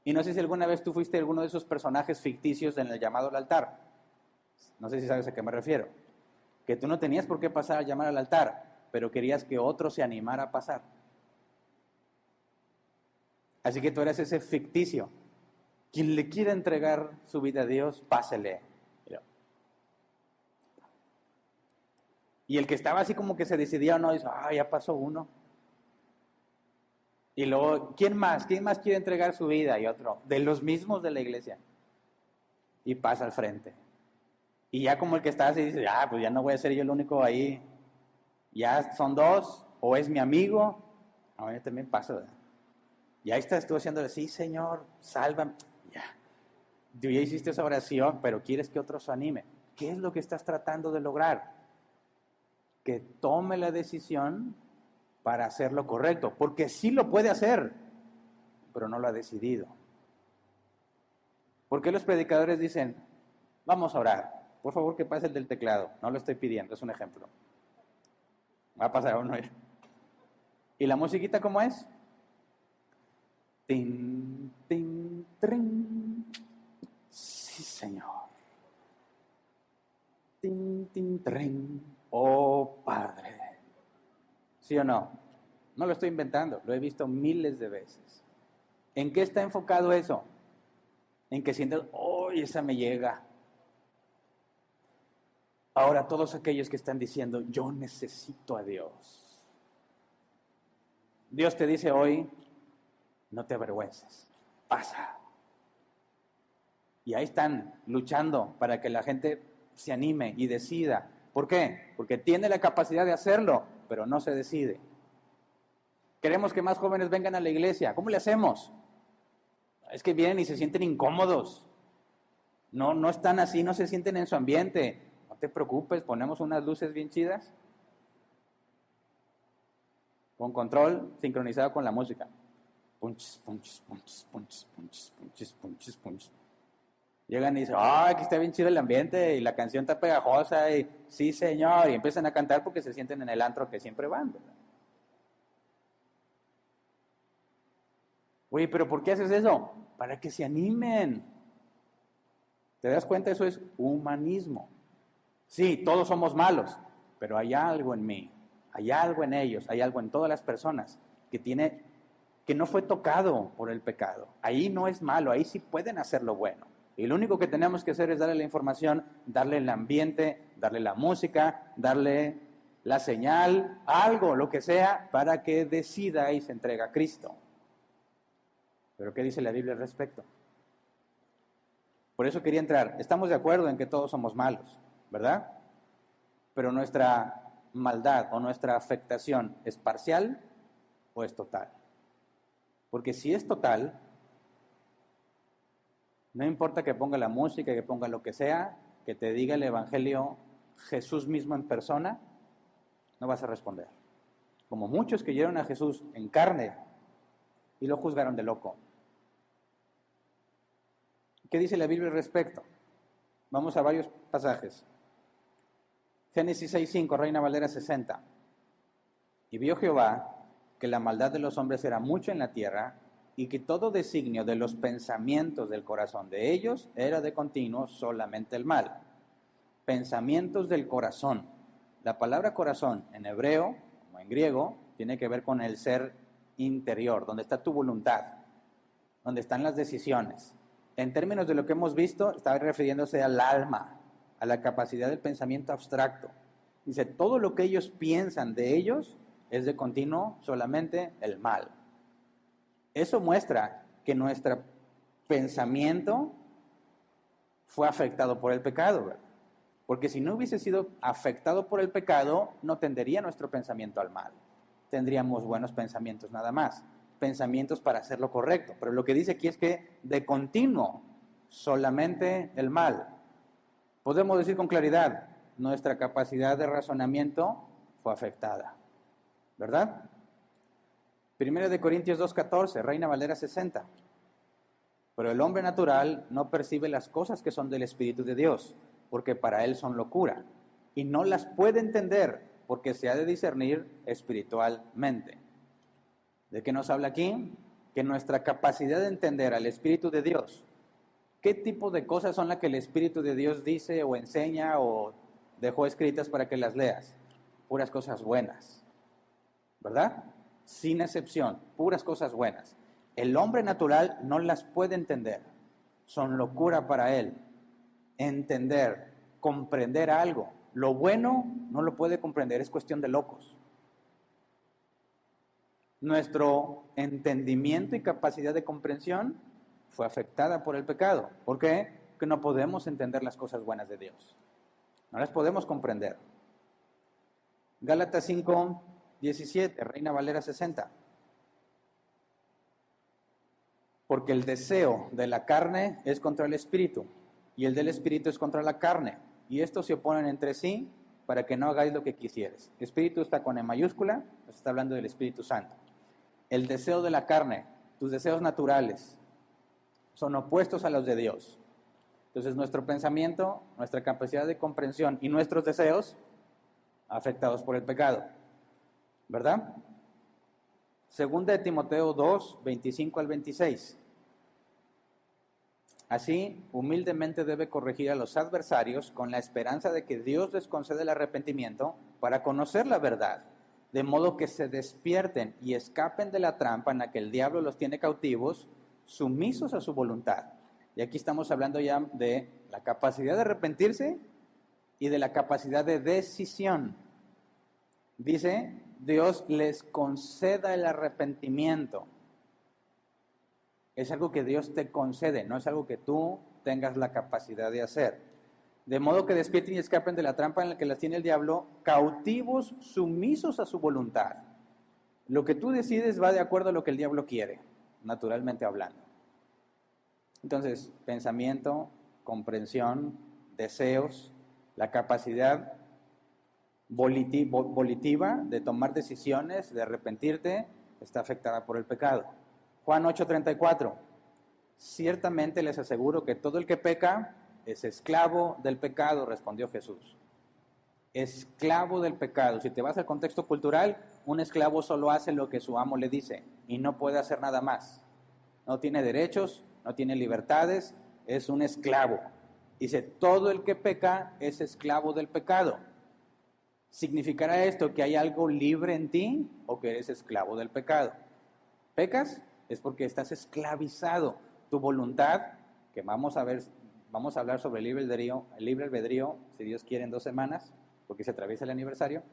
Y no sé si alguna vez tú fuiste alguno de esos personajes ficticios en el llamado al altar. No sé si sabes a qué me refiero. Que tú no tenías por qué pasar a llamar al altar, pero querías que otro se animara a pasar. Así que tú eres ese ficticio. Quien le quiera entregar su vida a Dios, pásele. Y el que estaba así como que se decidía o no, dice, ya pasó uno. Y luego, ¿quién más? ¿Quién más quiere entregar su vida? Y otro, de los mismos de la iglesia. Y pasa al frente. Y ya como el que está así dice, pues ya no voy a ser yo el único ahí. Ya son dos, o es mi amigo. Yo también paso, ¿verdad? Y ahí estás tú haciéndole, sí, Señor, sálvame. Ya. Tú ya hiciste esa oración, pero quieres que otros se anime. ¿Qué es lo que estás tratando de lograr? Que tome la decisión para hacer lo correcto, porque sí lo puede hacer, pero no lo ha decidido. ¿Por qué los predicadores dicen, vamos a orar? Por favor, que pase el del teclado. No lo estoy pidiendo, es un ejemplo. Va a pasar uno. ¿Y la musiquita cómo es? Tin, tin, trin. Sí, Señor. Tin, tin, trin. Oh, Padre. ¿Sí o no? No lo estoy inventando, lo he visto miles de veces. ¿En qué está enfocado eso? En que sientes, esa me llega. Ahora todos aquellos que están diciendo, yo necesito a Dios. Dios te dice hoy, no te avergüences, pasa. Y ahí están luchando para que la gente se anime y decida. ¿Por qué? Porque tiene la capacidad de hacerlo, pero no se decide. Queremos que más jóvenes vengan a la iglesia. ¿Cómo le hacemos? Es que vienen y se sienten incómodos. No están así, no se sienten en su ambiente. No te preocupes, ponemos unas luces bien chidas. Con control sincronizado con la música. Punches, punches, punches, punches, punches, punches, punches, punches. Llegan y dicen, aquí está bien chido el ambiente y la canción está pegajosa y sí, Señor, y empiezan a cantar porque se sienten en el antro que siempre van, ¿verdad? Oye, pero ¿por qué haces eso? Para que se animen. ¿Te das cuenta? Eso es humanismo. Sí, todos somos malos, pero hay algo en mí, hay algo en ellos, hay algo en todas las personas que no fue tocado por el pecado. Ahí no es malo, ahí sí pueden hacer lo bueno. Y lo único que tenemos que hacer es darle la información, darle el ambiente, darle la música, darle la señal, algo, lo que sea, para que decida y se entregue a Cristo. ¿Pero qué dice la Biblia al respecto? Por eso quería entrar. Estamos de acuerdo en que todos somos malos, ¿verdad? Pero nuestra maldad o nuestra afectación es parcial o es total. Porque si es total, No importa que ponga la música, que ponga lo que sea, que te diga el Evangelio Jesús mismo en persona, no vas a responder. Como muchos que oyeron a Jesús en carne y lo juzgaron de loco. ¿Qué dice la Biblia al respecto? Vamos a varios pasajes. Génesis 6:5, Reina Valera 60. Y vio Jehová que la maldad de los hombres era mucho en la tierra, y que todo designio de los pensamientos del corazón de ellos era de continuo solamente el mal. Pensamientos del corazón. La palabra corazón en hebreo, como en griego, tiene que ver con el ser interior, donde está tu voluntad, donde están las decisiones. En términos de lo que hemos visto, está refiriéndose al alma, a la capacidad del pensamiento abstracto. Dice, todo lo que ellos piensan de ellos es de continuo solamente el mal. Eso muestra que nuestro pensamiento fue afectado por el pecado, ¿verdad? Porque si no hubiese sido afectado por el pecado, no tendería nuestro pensamiento al mal. Tendríamos buenos pensamientos nada más, pensamientos para hacer lo correcto. Pero lo que dice aquí es que de continuo solamente el mal. Podemos decir con claridad, nuestra capacidad de razonamiento fue afectada, ¿verdad? 1 Corintios 2:14, Reina Valera 60. Pero el hombre natural no percibe las cosas que son del Espíritu de Dios, porque para él son locura, y no las puede entender, porque se ha de discernir espiritualmente. ¿De qué nos habla aquí? Que nuestra capacidad de entender al Espíritu de Dios, ¿qué tipo de cosas son las que el Espíritu de Dios dice o enseña o dejó escritas para que las leas? Puras cosas buenas, ¿verdad? Sin excepción, puras cosas buenas. El hombre natural no las puede entender, son locura para él. Entender, comprender algo. Lo bueno no lo puede comprender, es cuestión de locos. Nuestro entendimiento y capacidad de comprensión fue afectada por el pecado. ¿Por qué? Porque no podemos entender las cosas buenas de Dios. No las podemos comprender. Gálatas 5:17, Reina Valera 60. Porque el deseo de la carne es contra el espíritu, y el del espíritu es contra la carne, y estos se oponen entre sí para que no hagáis lo que quisieres. Espíritu está con E mayúscula, nos está hablando del Espíritu Santo. El deseo de la carne, tus deseos naturales, son opuestos a los de Dios. Entonces nuestro pensamiento, nuestra capacidad de comprensión y nuestros deseos afectados por el pecado, ¿verdad? Segunda de Timoteo 2, 25 al 26. Así, humildemente debe corregir a los adversarios con la esperanza de que Dios les conceda el arrepentimiento para conocer la verdad, de modo que se despierten y escapen de la trampa en la que el diablo los tiene cautivos, sumisos a su voluntad. Y aquí estamos hablando ya de la capacidad de arrepentirse y de la capacidad de decisión. Dice, Dios les conceda el arrepentimiento. Es algo que Dios te concede, no es algo que tú tengas la capacidad de hacer. De modo que despierten y escapen de la trampa en la que las tiene el diablo, cautivos, sumisos a su voluntad. Lo que tú decides va de acuerdo a lo que el diablo quiere, naturalmente hablando. Entonces, pensamiento, comprensión, deseos, la capacidad volitiva de tomar decisiones, de arrepentirte, está afectada por el pecado. Juan 8:34. Ciertamente les aseguro que todo el que peca es esclavo del pecado, respondió Jesús. Esclavo del pecado. Si te vas al contexto cultural, un esclavo solo hace lo que su amo le dice y no puede hacer nada más. No tiene derechos, no tiene libertades, es un esclavo. Dice, todo el que peca es esclavo del pecado. ¿Significará esto que hay algo libre en ti o que eres esclavo del pecado? ¿Pecas? Es porque estás esclavizado. Tu voluntad, que vamos a hablar sobre el libre albedrío, si Dios quiere, en 2 semanas, porque se atraviesa el aniversario,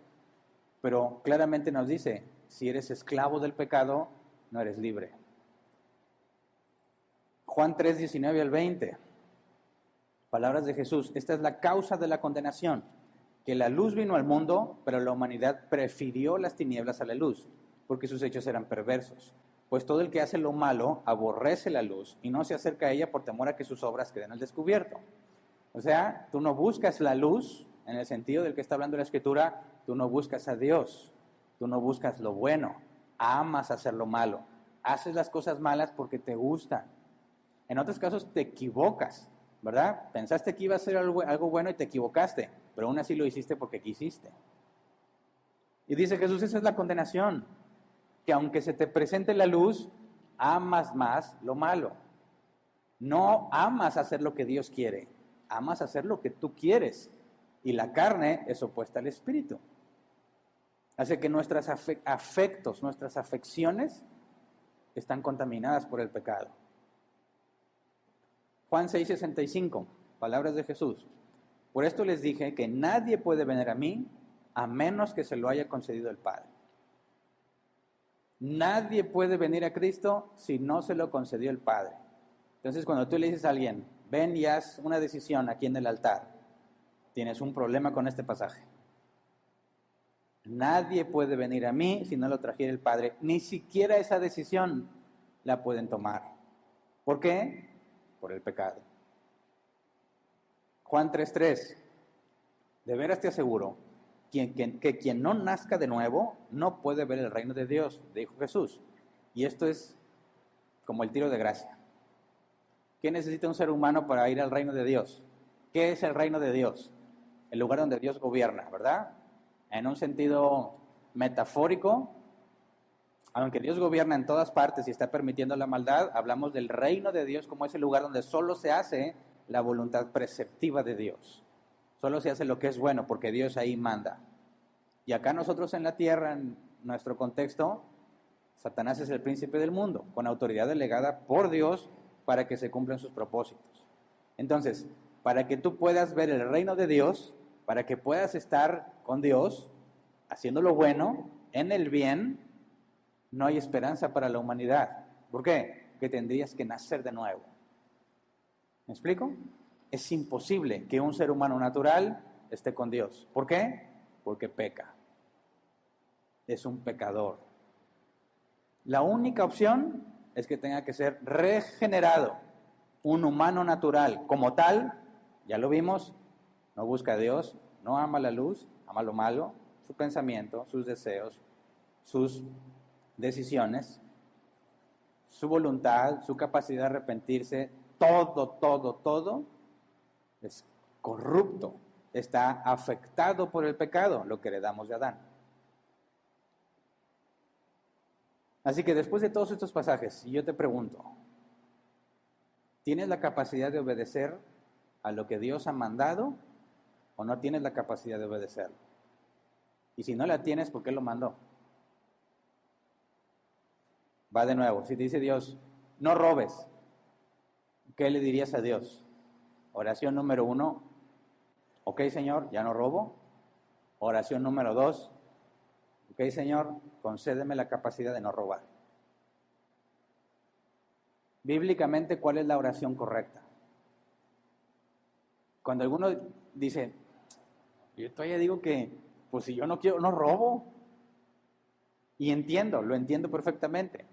pero claramente nos dice, si eres esclavo del pecado, no eres libre. Juan 3:19 al 20, palabras de Jesús, esta es la causa de la condenación, que la luz vino al mundo, pero la humanidad prefirió las tinieblas a la luz, porque sus hechos eran perversos. Pues todo el que hace lo malo aborrece la luz y no se acerca a ella por temor a que sus obras queden al descubierto. O sea, tú no buscas la luz, en el sentido del que está hablando la Escritura, tú no buscas a Dios, tú no buscas lo bueno, amas hacer lo malo, haces las cosas malas porque te gustan. En otros casos te equivocas, ¿verdad? Pensaste que iba a ser algo bueno y te equivocaste, pero aún así lo hiciste porque quisiste. Y dice Jesús, esa es la condenación, que aunque se te presente la luz, amas más lo malo. No amas hacer lo que Dios quiere, amas hacer lo que tú quieres. Y la carne es opuesta al espíritu. Así que nuestros afectos, nuestras afecciones están contaminadas por el pecado. Juan 6:65, palabras de Jesús. Por esto les dije que nadie puede venir a mí a menos que se lo haya concedido el Padre. Nadie puede venir a Cristo si no se lo concedió el Padre. Entonces, cuando tú le dices a alguien, ven y haz una decisión aquí en el altar, tienes un problema con este pasaje. Nadie puede venir a mí si no lo trajera el Padre. Ni siquiera esa decisión la pueden tomar. ¿Por qué? Por el pecado. Juan 3:3. De veras te aseguro que quien no nazca de nuevo no puede ver el reino de Dios, dijo Jesús. Y esto es como el tiro de gracia. ¿Qué necesita un ser humano para ir al reino de Dios? ¿Qué es el reino de Dios? El lugar donde Dios gobierna, ¿verdad? En un sentido metafórico, aunque Dios gobierna en todas partes y está permitiendo la maldad, hablamos del reino de Dios como ese lugar donde solo se hace la voluntad preceptiva de Dios. Solo se hace lo que es bueno porque Dios ahí manda. Y acá nosotros en la tierra, en nuestro contexto, Satanás es el príncipe del mundo, con autoridad delegada por Dios para que se cumplan sus propósitos. Entonces, para que tú puedas ver el reino de Dios, para que puedas estar con Dios, haciendo lo bueno, en el bien, no hay esperanza para la humanidad. ¿Por qué? Que tendrías que nacer de nuevo. ¿Me explico? Es imposible que un ser humano natural esté con Dios. ¿Por qué? Porque peca. Es un pecador. La única opción es que tenga que ser regenerado. Un humano natural, como tal, ya lo vimos, no busca a Dios, no ama la luz, ama lo malo, su pensamiento, sus deseos, sus decisiones, su voluntad, su capacidad de arrepentirse, todo es corrupto, está afectado por el pecado, lo que heredamos de Adán. Así que después de todos estos pasajes, yo te pregunto, ¿tienes la capacidad de obedecer a lo que Dios ha mandado o no tienes la capacidad de obedecerlo? Y si no la tienes, ¿por qué lo mandó? Va de nuevo, si te dice Dios, no robes, ¿qué le dirías a Dios? Oración número 1, ok Señor, ya no robo. Oración número 2, ok Señor, concédeme la capacidad de no robar. Bíblicamente, ¿cuál es la oración correcta? Cuando alguno dice, yo todavía digo que, pues si yo no quiero, no robo. Y lo entiendo perfectamente.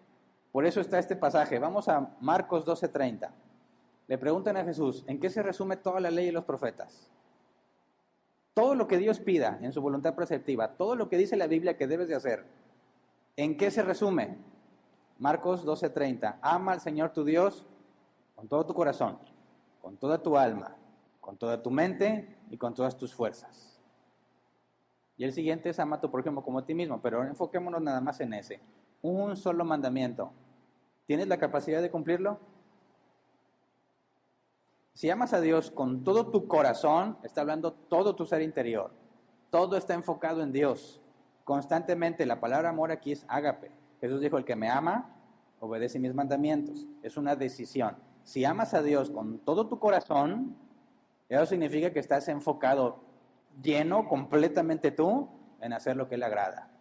Por eso está este pasaje. Vamos a Marcos 12:30. Le preguntan a Jesús, ¿en qué se resume toda la ley y los profetas? Todo lo que Dios pida en su voluntad preceptiva, todo lo que dice la Biblia que debes de hacer, ¿en qué se resume? Marcos 12:30. Ama al Señor tu Dios con todo tu corazón, con toda tu alma, con toda tu mente y con todas tus fuerzas. Y el siguiente es ama a tu prójimo como a ti mismo, pero enfoquémonos nada más en ese. Un solo mandamiento. ¿Tienes la capacidad de cumplirlo? Si amas a Dios con todo tu corazón, está hablando todo tu ser interior. Todo está enfocado en Dios. Constantemente, la palabra amor aquí es ágape. Jesús dijo, el que me ama, obedece mis mandamientos. Es una decisión. Si amas a Dios con todo tu corazón, eso significa que estás enfocado, lleno completamente tú, en hacer lo que le agrada.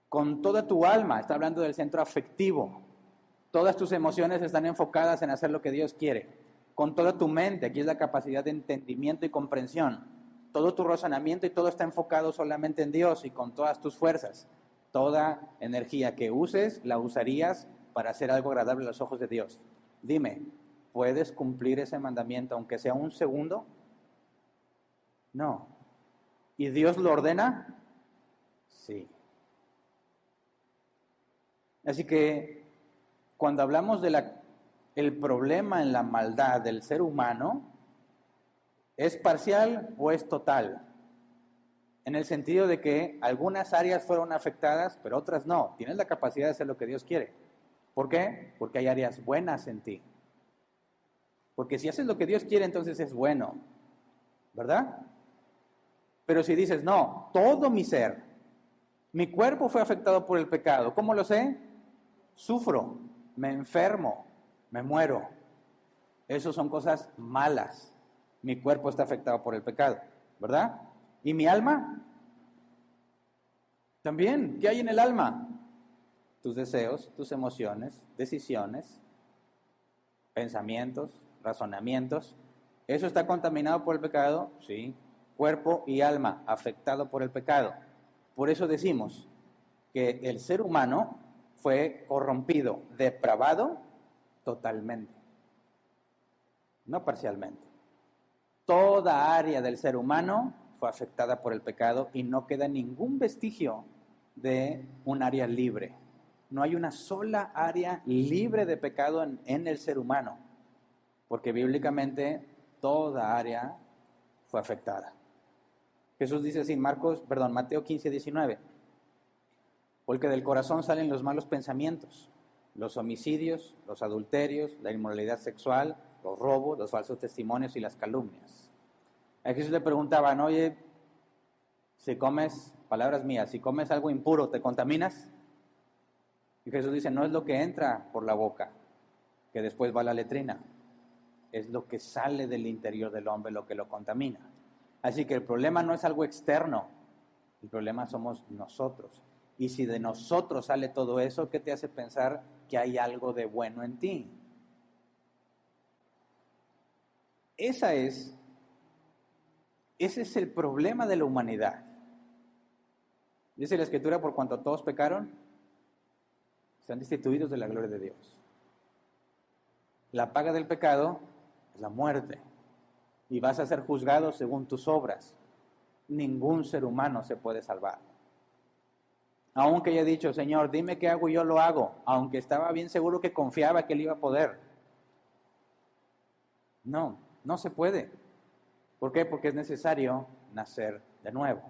Con toda tu alma, está hablando del centro afectivo. Todas tus emociones están enfocadas en hacer lo que Dios quiere. Con toda tu mente, aquí es la capacidad de entendimiento y comprensión. Todo tu razonamiento y todo está enfocado solamente en Dios y con todas tus fuerzas. Toda energía que uses, la usarías para hacer algo agradable a los ojos de Dios. Dime, ¿puedes cumplir ese mandamiento aunque sea un segundo? No. ¿Y Dios lo ordena? Sí. Así que cuando hablamos de el problema en la maldad del ser humano, ¿es parcial o es total? En el sentido de que algunas áreas fueron afectadas, pero otras no. Tienes la capacidad de hacer lo que Dios quiere. ¿Por qué? Porque hay áreas buenas en ti. Porque si haces lo que Dios quiere, entonces es bueno, ¿verdad? Pero si dices, no, todo mi ser, mi cuerpo fue afectado por el pecado. ¿Cómo lo sé? Sufro, me enfermo, me muero. Esas son cosas malas. Mi cuerpo está afectado por el pecado, ¿verdad? ¿Y mi alma? También, ¿qué hay en el alma? Tus deseos, tus emociones, decisiones, pensamientos, razonamientos. ¿Eso está contaminado por el pecado? Sí. Cuerpo y alma afectado por el pecado. Por eso decimos que el ser humano fue corrompido, depravado totalmente, no parcialmente. Toda área del ser humano fue afectada por el pecado y no queda ningún vestigio de un área libre. No hay una sola área libre de pecado en el ser humano, porque bíblicamente toda área fue afectada. Jesús dice así, Mateo 15:19, porque del corazón salen los malos pensamientos, los homicidios, los adulterios, la inmoralidad sexual, los robos, los falsos testimonios y las calumnias. A Jesús le preguntaban, oye, si comes, palabras mías, si comes algo impuro, ¿te contaminas? Y Jesús dice, no es lo que entra por la boca, que después va a la letrina, es lo que sale del interior del hombre lo que lo contamina. Así que el problema no es algo externo, el problema somos nosotros. Y si de nosotros sale todo eso, ¿qué te hace pensar que hay algo de bueno en ti? Ese es el problema de la humanidad. Dice la Escritura, por cuanto todos pecaron, sean destituidos de la gloria de Dios. La paga del pecado es la muerte. Y vas a ser juzgado según tus obras. Ningún ser humano se puede salvar. Aunque haya dicho, Señor, dime qué hago y yo lo hago. Aunque estaba bien seguro que confiaba que él iba a poder. No se puede. ¿Por qué? Porque es necesario nacer de nuevo.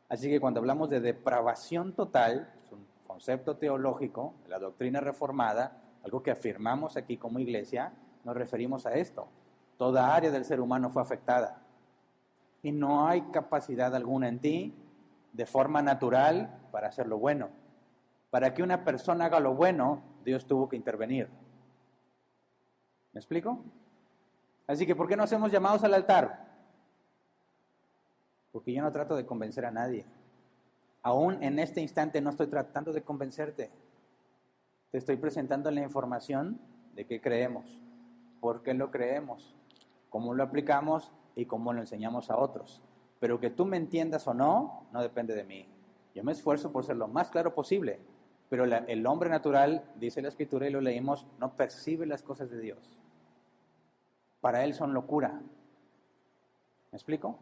Así que cuando hablamos de depravación total, es un concepto teológico de la doctrina reformada, algo que afirmamos aquí como iglesia, nos referimos a esto. Toda área del ser humano fue afectada. Y no hay capacidad alguna en ti, de forma natural, para hacer lo bueno. Para que una persona haga lo bueno, Dios tuvo que intervenir. ¿Me explico? Así que, ¿por qué no hacemos llamados al altar? Porque yo no trato de convencer a nadie. Aún en este instante no estoy tratando de convencerte. Te estoy presentando la información de qué creemos, por qué lo creemos, cómo lo aplicamos y cómo lo enseñamos a otros. Pero que tú me entiendas o no, no depende de mí. Yo me esfuerzo por ser lo más claro posible, pero el hombre natural, dice la Escritura y lo leímos, no percibe las cosas de Dios. Para él son locura. ¿Me explico?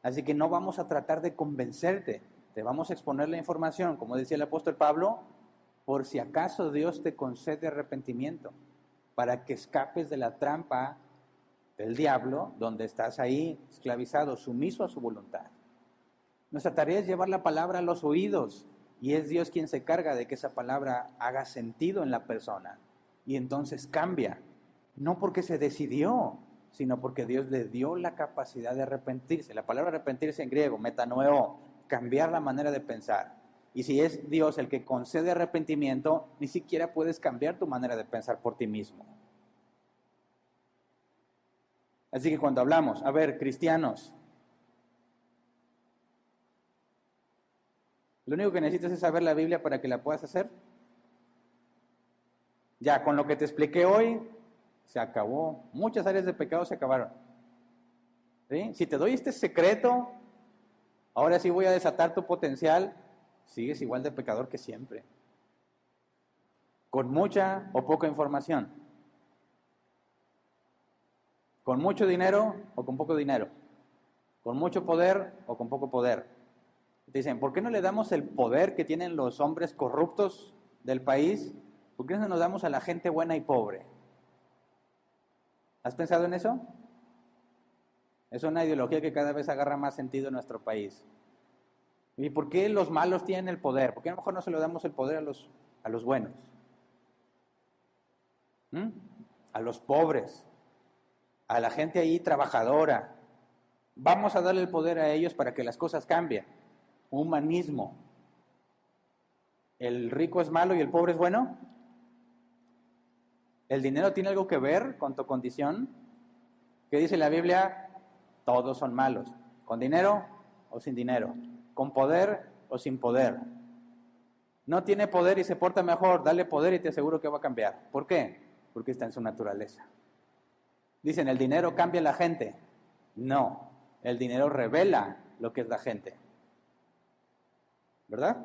Así que no vamos a tratar de convencerte, te vamos a exponer la información, como decía el apóstol Pablo, por si acaso Dios te concede arrepentimiento, para que escapes de la trampa del diablo, donde estás ahí esclavizado, sumiso a su voluntad. Nuestra tarea es llevar la palabra a los oídos, y es Dios quien se carga de que esa palabra haga sentido en la persona, y entonces cambia, no porque se decidió, sino porque Dios le dio la capacidad de arrepentirse. La palabra arrepentirse en griego, metanoeo, cambiar la manera de pensar. Y si es Dios el que concede arrepentimiento, ni siquiera puedes cambiar tu manera de pensar por ti mismo. Así que cuando hablamos, a ver, cristianos, lo único que necesitas es saber la Biblia para que la puedas hacer. Ya, con lo que te expliqué hoy, se acabó. Muchas áreas de pecado se acabaron. ¿Sí? Si te doy este secreto, ahora sí voy a desatar tu potencial, sigues igual de pecador que siempre. ¿Con mucha o poca información? ¿Con mucho dinero o con poco dinero? ¿Con mucho poder o con poco poder? Dicen, ¿por qué no le damos el poder que tienen los hombres corruptos del país? ¿Por qué no se nos damos a la gente buena y pobre? ¿Has pensado en eso? Es una ideología que cada vez agarra más sentido en nuestro país. ¿Y por qué los malos tienen el poder? ¿Por qué a lo mejor no se lo damos el poder a los buenos? ¿Mm? A los pobres, a la gente ahí trabajadora. Vamos a darle el poder a ellos para que las cosas cambien. Humanismo. ¿El rico es malo y el pobre es bueno? ¿El dinero tiene algo que ver con tu condición? ¿Qué dice la Biblia? Todos son malos. ¿Con dinero o sin dinero? ¿Con poder o sin poder? No tiene poder y se porta mejor, dale poder y te aseguro que va a cambiar. ¿Por qué? Porque está en su naturaleza. Dicen, ¿el dinero cambia a la gente? No, el dinero revela lo que es la gente. ¿Verdad?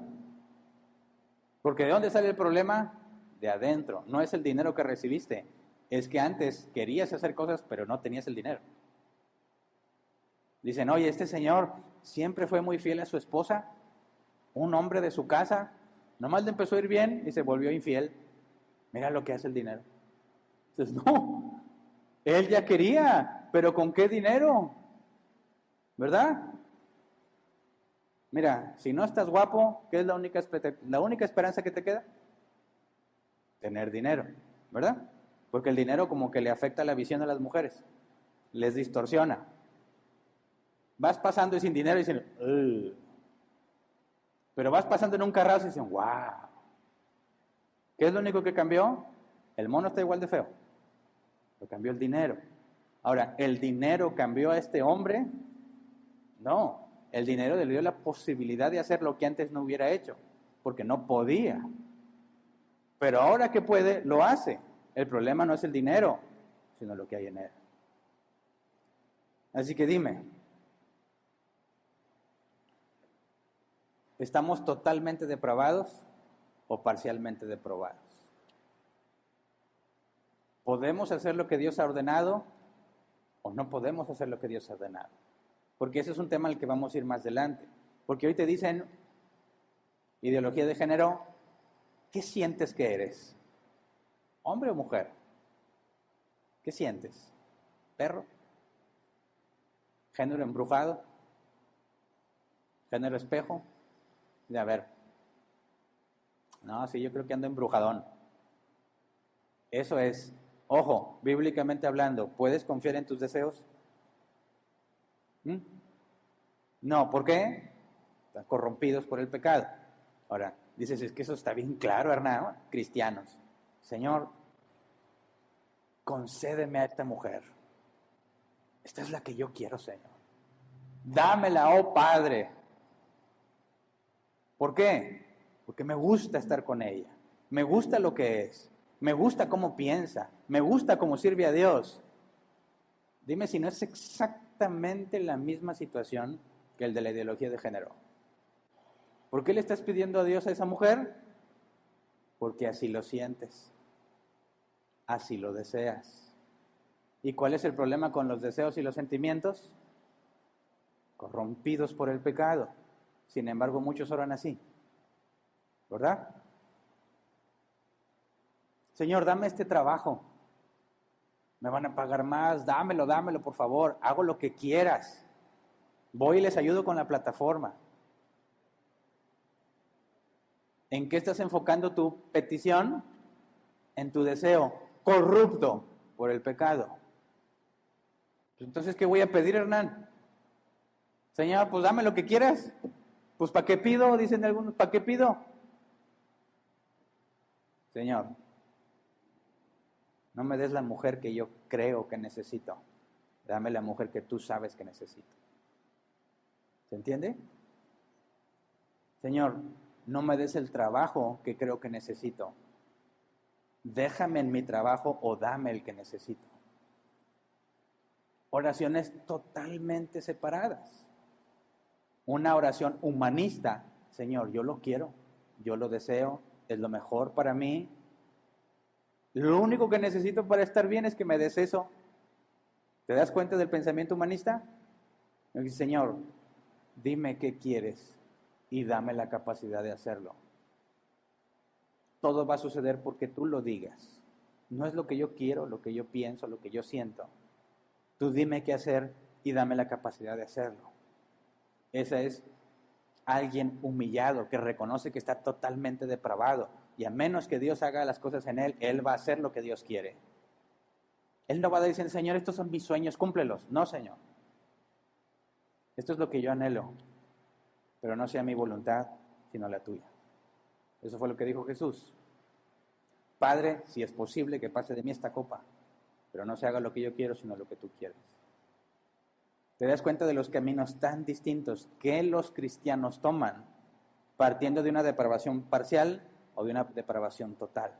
Porque ¿de dónde sale el problema? De adentro. No es el dinero que recibiste, es que antes querías hacer cosas pero no tenías el dinero. Dicen, oye, este señor siempre fue muy fiel a su esposa, un hombre de su casa, nomás le empezó a ir bien y se volvió infiel. Mira lo que hace el dinero. Entonces, no, él ya quería, pero ¿con qué dinero? ¿Verdad? Mira, si no estás guapo, ¿qué es la única esperanza que te queda? Tener dinero, ¿verdad? Porque el dinero como que le afecta la visión a las mujeres, les distorsiona. Vas pasando y sin dinero y dicen, "Ugh". Pero vas pasando en un carrazo y dicen, wow. ¿Qué es lo único que cambió? El mono está igual de feo. Lo cambió el dinero. Ahora, ¿el dinero cambió a este hombre? No. El dinero le dio la posibilidad de hacer lo que antes no hubiera hecho, porque no podía. Pero ahora que puede, lo hace. El problema no es el dinero, sino lo que hay en él. Así que dime, ¿estamos totalmente depravados o parcialmente depravados? ¿Podemos hacer lo que Dios ha ordenado o no podemos hacer lo que Dios ha ordenado? Porque ese es un tema al que vamos a ir más adelante. Porque hoy te dicen, ideología de género, ¿qué sientes que eres? ¿Hombre o mujer? ¿Qué sientes? ¿Perro? ¿Género embrujado? ¿Género espejo? Y a ver, no, sí, yo creo que ando embrujadón. Eso es, ojo, bíblicamente hablando, ¿puedes confiar en tus deseos? ¿Mm? No, ¿por qué? Están corrompidos por el pecado. Ahora, dices, es que eso está bien claro, Hernán, cristianos. Señor, concédeme a esta mujer. Esta es la que yo quiero, Señor. Dámela, oh Padre. ¿Por qué? Porque me gusta estar con ella. Me gusta lo que es. Me gusta cómo piensa. Me gusta cómo sirve a Dios. Dime si no es exactamente la misma situación que el de la ideología de género. ¿Por qué le estás pidiendo a Dios a esa mujer? Porque así lo sientes. Así lo deseas. ¿Y cuál es el problema con los deseos y los sentimientos? Corrompidos por el pecado. Sin embargo, muchos oran así. ¿Verdad? Señor, dame este trabajo. Me van a pagar más. Dámelo, por favor. Hago lo que quieras. Voy y les ayudo con la plataforma. ¿En qué estás enfocando tu petición? En tu deseo corrupto por el pecado. Entonces, ¿qué voy a pedir, Hernán? Señor, pues dame lo que quieras. Pues ¿para qué pido? Dicen algunos, ¿para qué pido? Señor, no me des la mujer que yo creo que necesito. Dame la mujer que tú sabes que necesito. ¿Se entiende? Señor, no me des el trabajo que creo que necesito. Déjame en mi trabajo o dame el que necesito. Oraciones totalmente separadas. Una oración humanista, Señor, yo lo quiero, yo lo deseo, es lo mejor para mí, Lo único que necesito para estar bien es que me des eso. ¿Te das cuenta del pensamiento humanista? Me dice, Señor, dime qué quieres y dame la capacidad de hacerlo. Todo va a suceder porque tú lo digas. No es lo que yo quiero, lo que yo pienso, lo que yo siento. Tú dime qué hacer y dame la capacidad de hacerlo. Ese es alguien humillado que reconoce que está totalmente depravado. Y a menos que Dios haga las cosas en él, él va a hacer lo que Dios quiere. Él no va a decir, Señor, estos son mis sueños, cúmplelos. No, Señor. Esto es lo que yo anhelo, pero no sea mi voluntad, sino la tuya. Eso fue lo que dijo Jesús. Padre, si es posible que pase de mí esta copa, pero no se haga lo que yo quiero, sino lo que tú quieres. ¿Te das cuenta de los caminos tan distintos que los cristianos toman, partiendo de una depravación parcial o de una depravación total?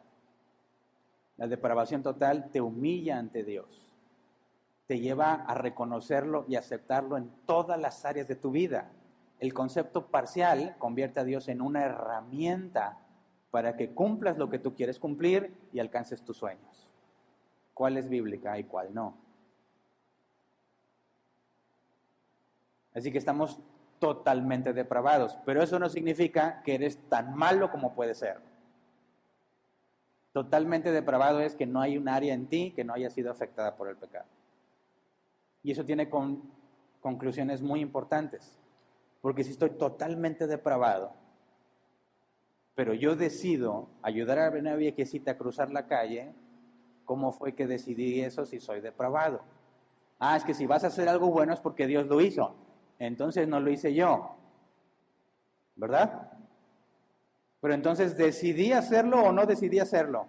La depravación total te humilla ante Dios, te lleva a reconocerlo y aceptarlo en todas las áreas de tu vida. El concepto parcial convierte a Dios en una herramienta para que cumplas lo que tú quieres cumplir y alcances tus sueños. ¿Cuál es bíblica y cuál no? Así que estamos totalmente depravados, pero eso no significa que eres tan malo como puedes ser. Totalmente depravado es que no hay un área en ti que no haya sido afectada por el pecado. Y eso tiene conclusiones muy importantes, porque si estoy totalmente depravado, pero yo decido ayudar a una viejecita a cruzar la calle, ¿cómo fue que decidí eso si soy depravado? Ah, es que si vas a hacer algo bueno es porque Dios lo hizo. Entonces no lo hice yo, ¿verdad? Pero entonces, ¿decidí hacerlo o no decidí hacerlo?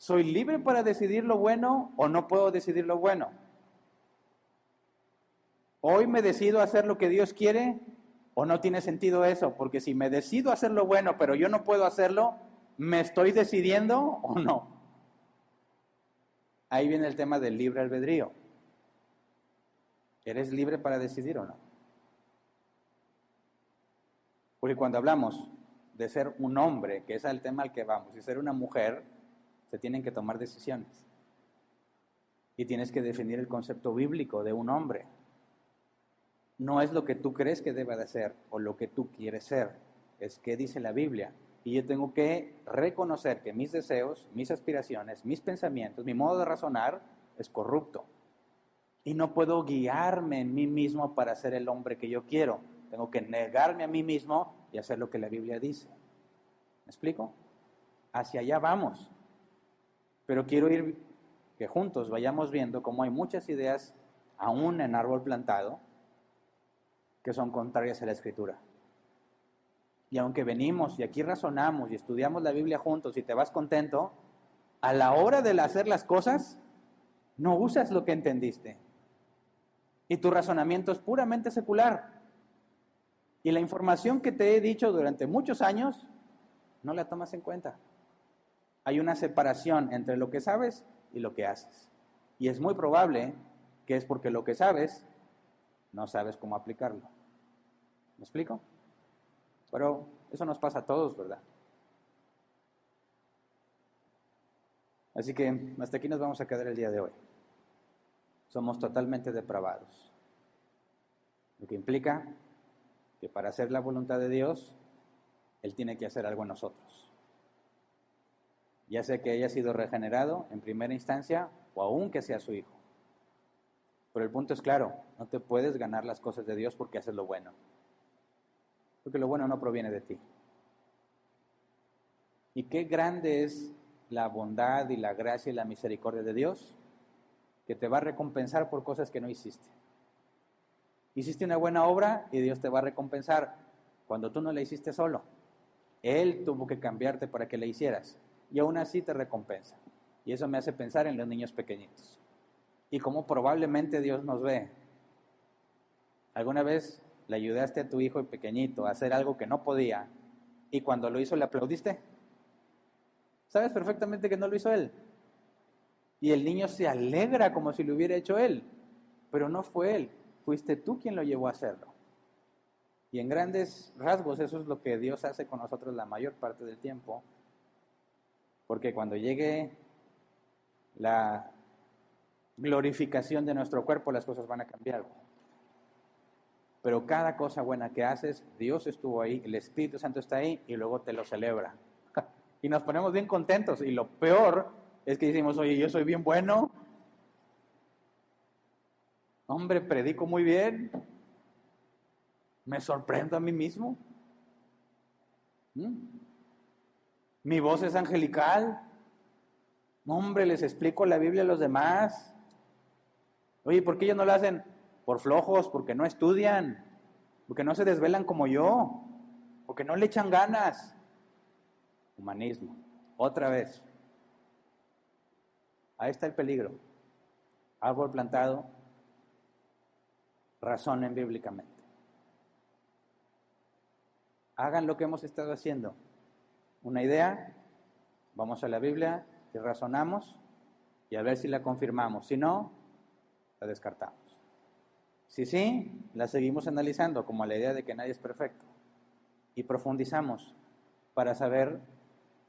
¿Soy libre para decidir lo bueno o no puedo decidir lo bueno? ¿Hoy me decido hacer lo que Dios quiere o no tiene sentido eso? Porque si me decido hacer lo bueno pero yo no puedo hacerlo, ¿me estoy decidiendo o no? Ahí viene el tema del libre albedrío. ¿Eres libre para decidir o no? Porque cuando hablamos de ser un hombre, que es el tema al que vamos, y ser una mujer, se tienen que tomar decisiones. Y tienes que definir el concepto bíblico de un hombre. No es lo que tú crees que debe de ser o lo que tú quieres ser, es qué dice la Biblia. Y yo tengo que reconocer que mis deseos, mis aspiraciones, mis pensamientos, mi modo de razonar es corrupto. Y no puedo guiarme en mí mismo para ser el hombre que yo quiero. Tengo que negarme a mí mismo y hacer lo que la Biblia dice. ¿Me explico? Hacia allá vamos. Pero quiero ir que juntos vayamos viendo cómo hay muchas ideas, aún en árbol plantado, que son contrarias a la Escritura. Y aunque venimos y aquí razonamos y estudiamos la Biblia juntos y te vas contento, a la hora de hacer las cosas, no usas lo que entendiste. Y tu razonamiento es puramente secular. Y la información que te he dicho durante muchos años, no la tomas en cuenta. Hay una separación entre lo que sabes y lo que haces. Y es muy probable que es porque lo que sabes, no sabes cómo aplicarlo. ¿Me explico? Pero eso nos pasa a todos, ¿verdad? Así que hasta aquí nos vamos a quedar el día de hoy. Somos totalmente depravados. Lo que implica que para hacer la voluntad de Dios, Él tiene que hacer algo en nosotros. Ya sea que haya sido regenerado en primera instancia o aún que sea su hijo. Pero el punto es claro, no te puedes ganar las cosas de Dios porque haces lo bueno. Porque lo bueno no proviene de ti. Y qué grande es la bondad y la gracia y la misericordia de Dios, que te va a recompensar por cosas que no hiciste. Hiciste una buena obra y Dios te va a recompensar cuando tú no la hiciste solo. Él tuvo que cambiarte para que la hicieras y aún así te recompensa. Y eso me hace pensar en los niños pequeñitos y cómo probablemente Dios nos ve. ¿Alguna vez le ayudaste a tu hijo pequeñito a hacer algo que no podía y cuando lo hizo le aplaudiste? Sabes perfectamente que no lo hizo él. Y el niño se alegra como si lo hubiera hecho él, pero no fue él, fuiste tú quien lo llevó a hacerlo. Y en grandes rasgos eso es lo que Dios hace con nosotros la mayor parte del tiempo. Porque cuando llegue la glorificación de nuestro cuerpo, las cosas van a cambiar. Pero cada cosa buena que haces, Dios estuvo ahí, el Espíritu Santo está ahí y luego te lo celebra. Y nos ponemos bien contentos. Y lo peor es que decimos, oye, yo soy bien bueno. Hombre, predico muy bien. Me sorprendo a mí mismo. Mi voz es angelical. Hombre, les explico la Biblia a los demás. Oye, ¿por qué ellos no lo hacen? Por flojos, porque no estudian, porque no se desvelan como yo, porque no le echan ganas. Humanismo. Otra vez. Ahí está el peligro. Árbol plantado, razonen bíblicamente. Hagan lo que hemos estado haciendo. Una idea, vamos a la Biblia y razonamos y a ver si la confirmamos. Si no, la descartamos. Si sí, la seguimos analizando como la idea de que nadie es perfecto. Y profundizamos para saber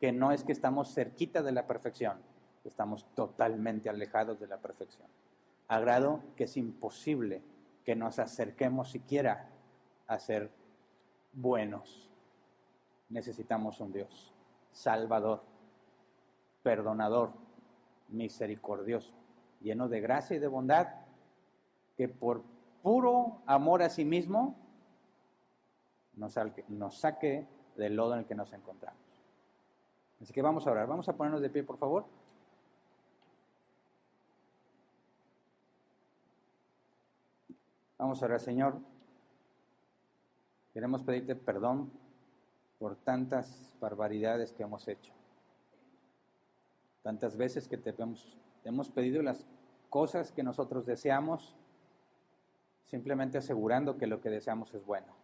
que no es que estamos cerquita de la perfección, estamos totalmente alejados de la perfección. A grado que es imposible que nos acerquemos siquiera a ser buenos. Necesitamos un Dios salvador, perdonador, misericordioso, lleno de gracia y de bondad, que por puro amor a sí mismo nos saque del lodo en el que nos encontramos. Así que vamos a orar, vamos a ponernos de pie, por favor. Vamos a orar, Señor. Queremos pedirte perdón por tantas barbaridades que hemos hecho. Tantas veces que te hemos pedido las cosas que nosotros deseamos, simplemente asegurando que lo que deseamos es bueno.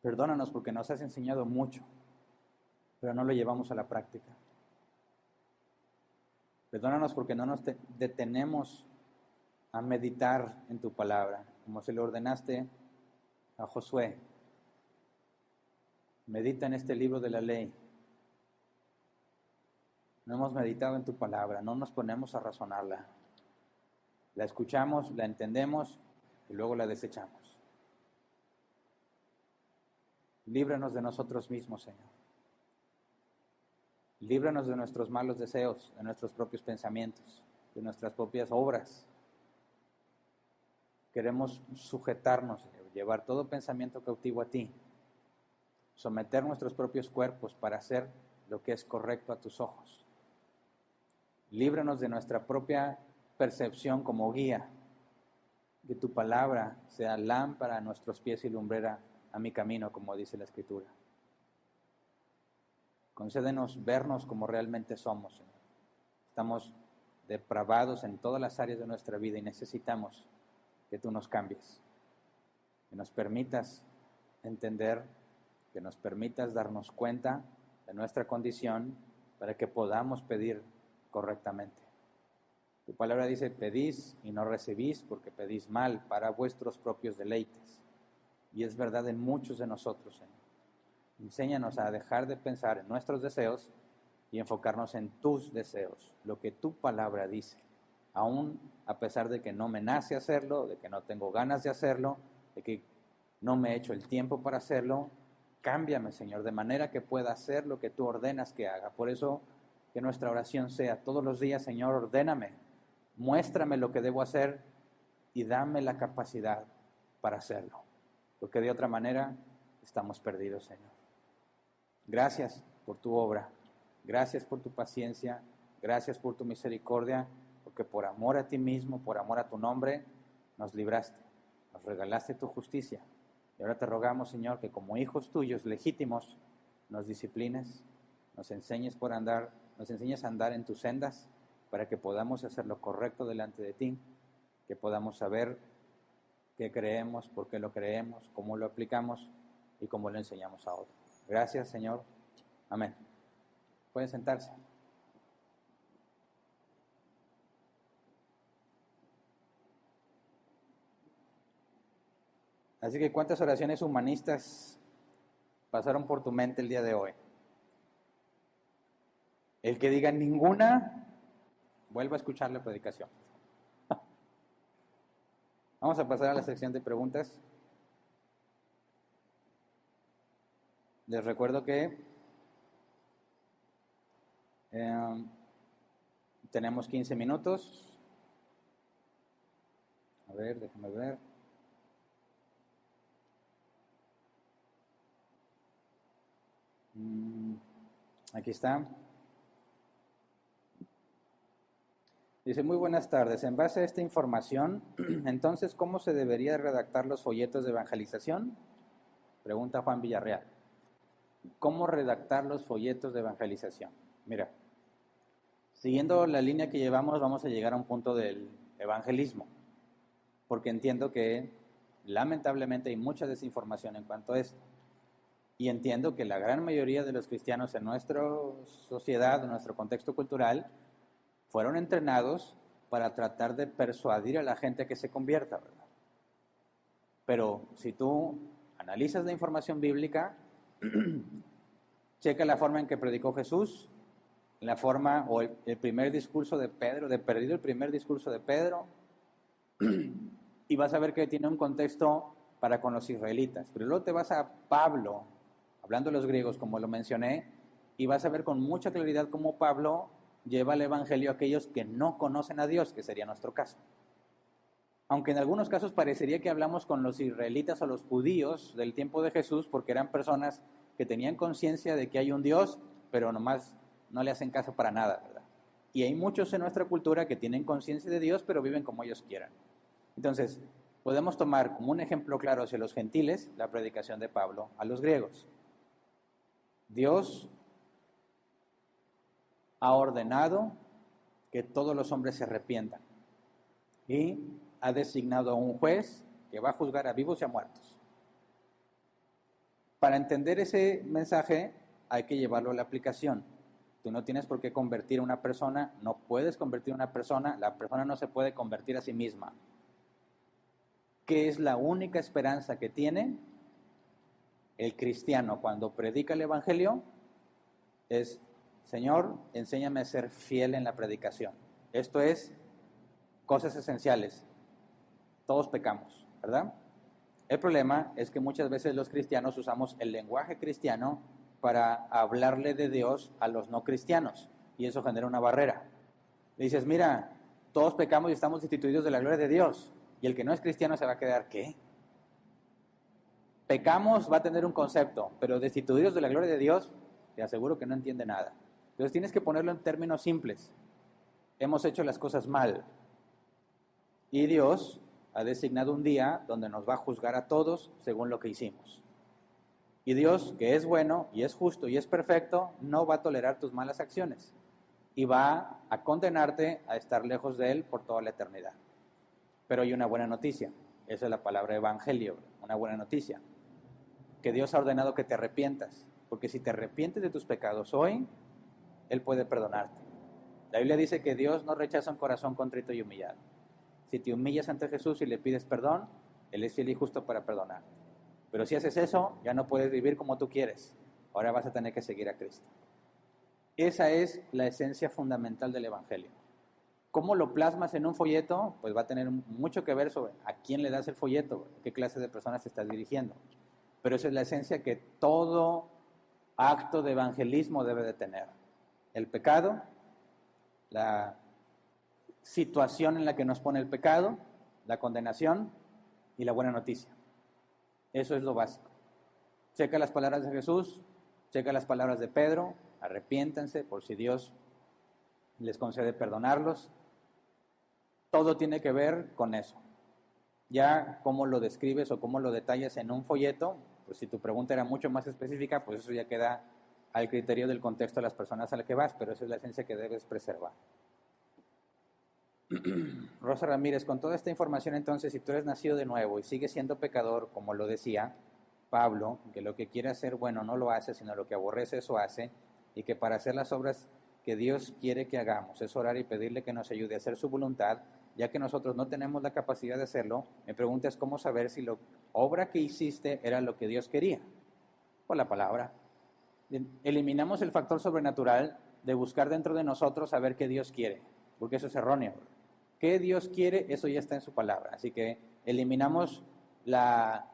Perdónanos porque nos has enseñado mucho, pero no lo llevamos a la práctica. Perdónanos porque no nos detenemos a meditar en tu palabra, como se le ordenaste a Josué. Medita en este libro de la ley. No hemos meditado en tu palabra, no nos ponemos a razonarla. La escuchamos, la entendemos y luego la desechamos. Líbranos de nosotros mismos, Señor. Líbranos de nuestros malos deseos, de nuestros propios pensamientos, de nuestras propias obras. Queremos sujetarnos, Señor, llevar todo pensamiento cautivo a ti, someter nuestros propios cuerpos para hacer lo que es correcto a tus ojos. Líbranos de nuestra propia percepción como guía, que tu palabra sea lámpara a nuestros pies y lumbrera a mi camino, como dice la Escritura. Concédenos vernos como realmente somos, Señor. Estamos depravados en todas las áreas de nuestra vida y necesitamos que tú nos cambies, que nos permitas entender, que nos permitas darnos cuenta de nuestra condición para que podamos pedir correctamente. Tu palabra dice, pedís y no recibís porque pedís mal para vuestros propios deleites. Y es verdad en muchos de nosotros, Señor. Enséñanos a dejar de pensar en nuestros deseos y enfocarnos en tus deseos, lo que tu palabra dice. Aún a pesar de que no me nace hacerlo, de que no tengo ganas de hacerlo, de que no me he hecho el tiempo para hacerlo, cámbiame, Señor, de manera que pueda hacer lo que tú ordenas que haga. Por eso que nuestra oración sea todos los días, Señor, ordéname, muéstrame lo que debo hacer y dame la capacidad para hacerlo. Porque de otra manera estamos perdidos, Señor. Gracias por tu obra, gracias por tu paciencia, gracias por tu misericordia, porque por amor a ti mismo, por amor a tu nombre, nos libraste, nos regalaste tu justicia. Y ahora te rogamos, Señor, que como hijos tuyos legítimos, nos disciplines, nos enseñes a andar en tus sendas, para que podamos hacer lo correcto delante de ti, que podamos saber qué creemos, por qué lo creemos, cómo lo aplicamos y cómo lo enseñamos a otros. Gracias, Señor. Amén. Pueden sentarse. Así que, ¿cuántas oraciones humanistas pasaron por tu mente el día de hoy? El que diga ninguna, vuelva a escuchar la predicación. Vamos a pasar a la sección de preguntas. Les recuerdo que tenemos 15 minutos. A ver, déjame ver. Aquí está. Dice, muy buenas tardes. En base a esta información, entonces, ¿cómo se debería redactar los folletos de evangelización? Pregunta Juan Villarreal. ¿Cómo redactar los folletos de evangelización? Mira, siguiendo la línea que llevamos, vamos a llegar a un punto del evangelismo, porque entiendo que lamentablemente hay mucha desinformación en cuanto a esto. Y entiendo que la gran mayoría de los cristianos en nuestra sociedad, en nuestro contexto cultural, fueron entrenados para tratar de persuadir a la gente a que se convierta, ¿verdad? Pero si tú analizas la información bíblica, checa la forma en que predicó Jesús, la forma o el primer discurso de Pedro, de perdido el primer discurso de Pedro, y vas a ver que tiene un contexto para con los israelitas. Pero luego te vas a Pablo, hablando de los griegos, como lo mencioné, y vas a ver con mucha claridad cómo Pablo lleva el evangelio a aquellos que no conocen a Dios, que sería nuestro caso. Aunque en algunos casos parecería que hablamos con los israelitas o los judíos del tiempo de Jesús, porque eran personas que tenían conciencia de que hay un Dios, pero nomás no le hacen caso para nada, ¿verdad? Y hay muchos en nuestra cultura que tienen conciencia de Dios, pero viven como ellos quieran. Entonces, podemos tomar como un ejemplo claro hacia los gentiles la predicación de Pablo a los griegos. Dios ha ordenado que todos los hombres se arrepientan y ha designado a un juez que va a juzgar a vivos y a muertos. Para entender ese mensaje hay que llevarlo a la aplicación. Tú no tienes por qué convertir a una persona, no puedes convertir a una persona, la persona no se puede convertir a sí misma. ¿Qué es la única esperanza que tiene el cristiano cuando predica el evangelio? Es, Señor, enséñame a ser fiel en la predicación. Esto es cosas esenciales. Todos pecamos, ¿verdad? El problema es que muchas veces los cristianos usamos el lenguaje cristiano para hablarle de Dios a los no cristianos, y eso genera una barrera. Le dices, mira, todos pecamos y estamos destituidos de la gloria de Dios, y el que no es cristiano se va a quedar, ¿qué? Pecamos va a tener un concepto, pero destituidos de la gloria de Dios, te aseguro que no entiende nada. Entonces tienes que ponerlo en términos simples. Hemos hecho las cosas mal, y Dios ha designado un día donde nos va a juzgar a todos según lo que hicimos. Y Dios, que es bueno y es justo y es perfecto, no va a tolerar tus malas acciones y va a condenarte a estar lejos de Él por toda la eternidad. Pero hay una buena noticia, esa es la palabra evangelio, una buena noticia, que Dios ha ordenado que te arrepientas, porque si te arrepientes de tus pecados hoy, Él puede perdonarte. La Biblia dice que Dios no rechaza un corazón contrito y humillado. Si te humillas ante Jesús y le pides perdón, Él es fiel y justo para perdonarte. Pero si haces eso, ya no puedes vivir como tú quieres. Ahora vas a tener que seguir a Cristo. Esa es la esencia fundamental del evangelio. ¿Cómo lo plasmas en un folleto? Pues va a tener mucho que ver sobre a quién le das el folleto, qué clase de personas te estás dirigiendo. Pero esa es la esencia que todo acto de evangelismo debe de tener. El pecado, la situación en la que nos pone el pecado, la condenación y la buena noticia. Eso es lo básico. Checa las palabras de Jesús, checa las palabras de Pedro, arrepiéntanse por si Dios les concede perdonarlos. Todo tiene que ver con eso. Ya cómo lo describes o cómo lo detallas en un folleto, pues si tu pregunta era mucho más específica, pues eso ya queda al criterio del contexto de las personas a las que vas, pero esa es la esencia que debes preservar. Rosa Ramírez, con toda esta información entonces, si tú eres nacido de nuevo y sigues siendo pecador, como lo decía Pablo, que lo que quiere hacer bueno no lo hace, sino lo que aborrece eso hace, y que para hacer las obras que Dios quiere que hagamos es orar y pedirle que nos ayude a hacer su voluntad, ya que nosotros no tenemos la capacidad de hacerlo, me preguntas cómo saber si la obra que hiciste era lo que Dios quería. Por la palabra. Eliminamos el factor sobrenatural de buscar dentro de nosotros saber qué Dios quiere, porque eso es erróneo. ¿Qué Dios quiere? Eso ya está en su palabra. Así que eliminamos la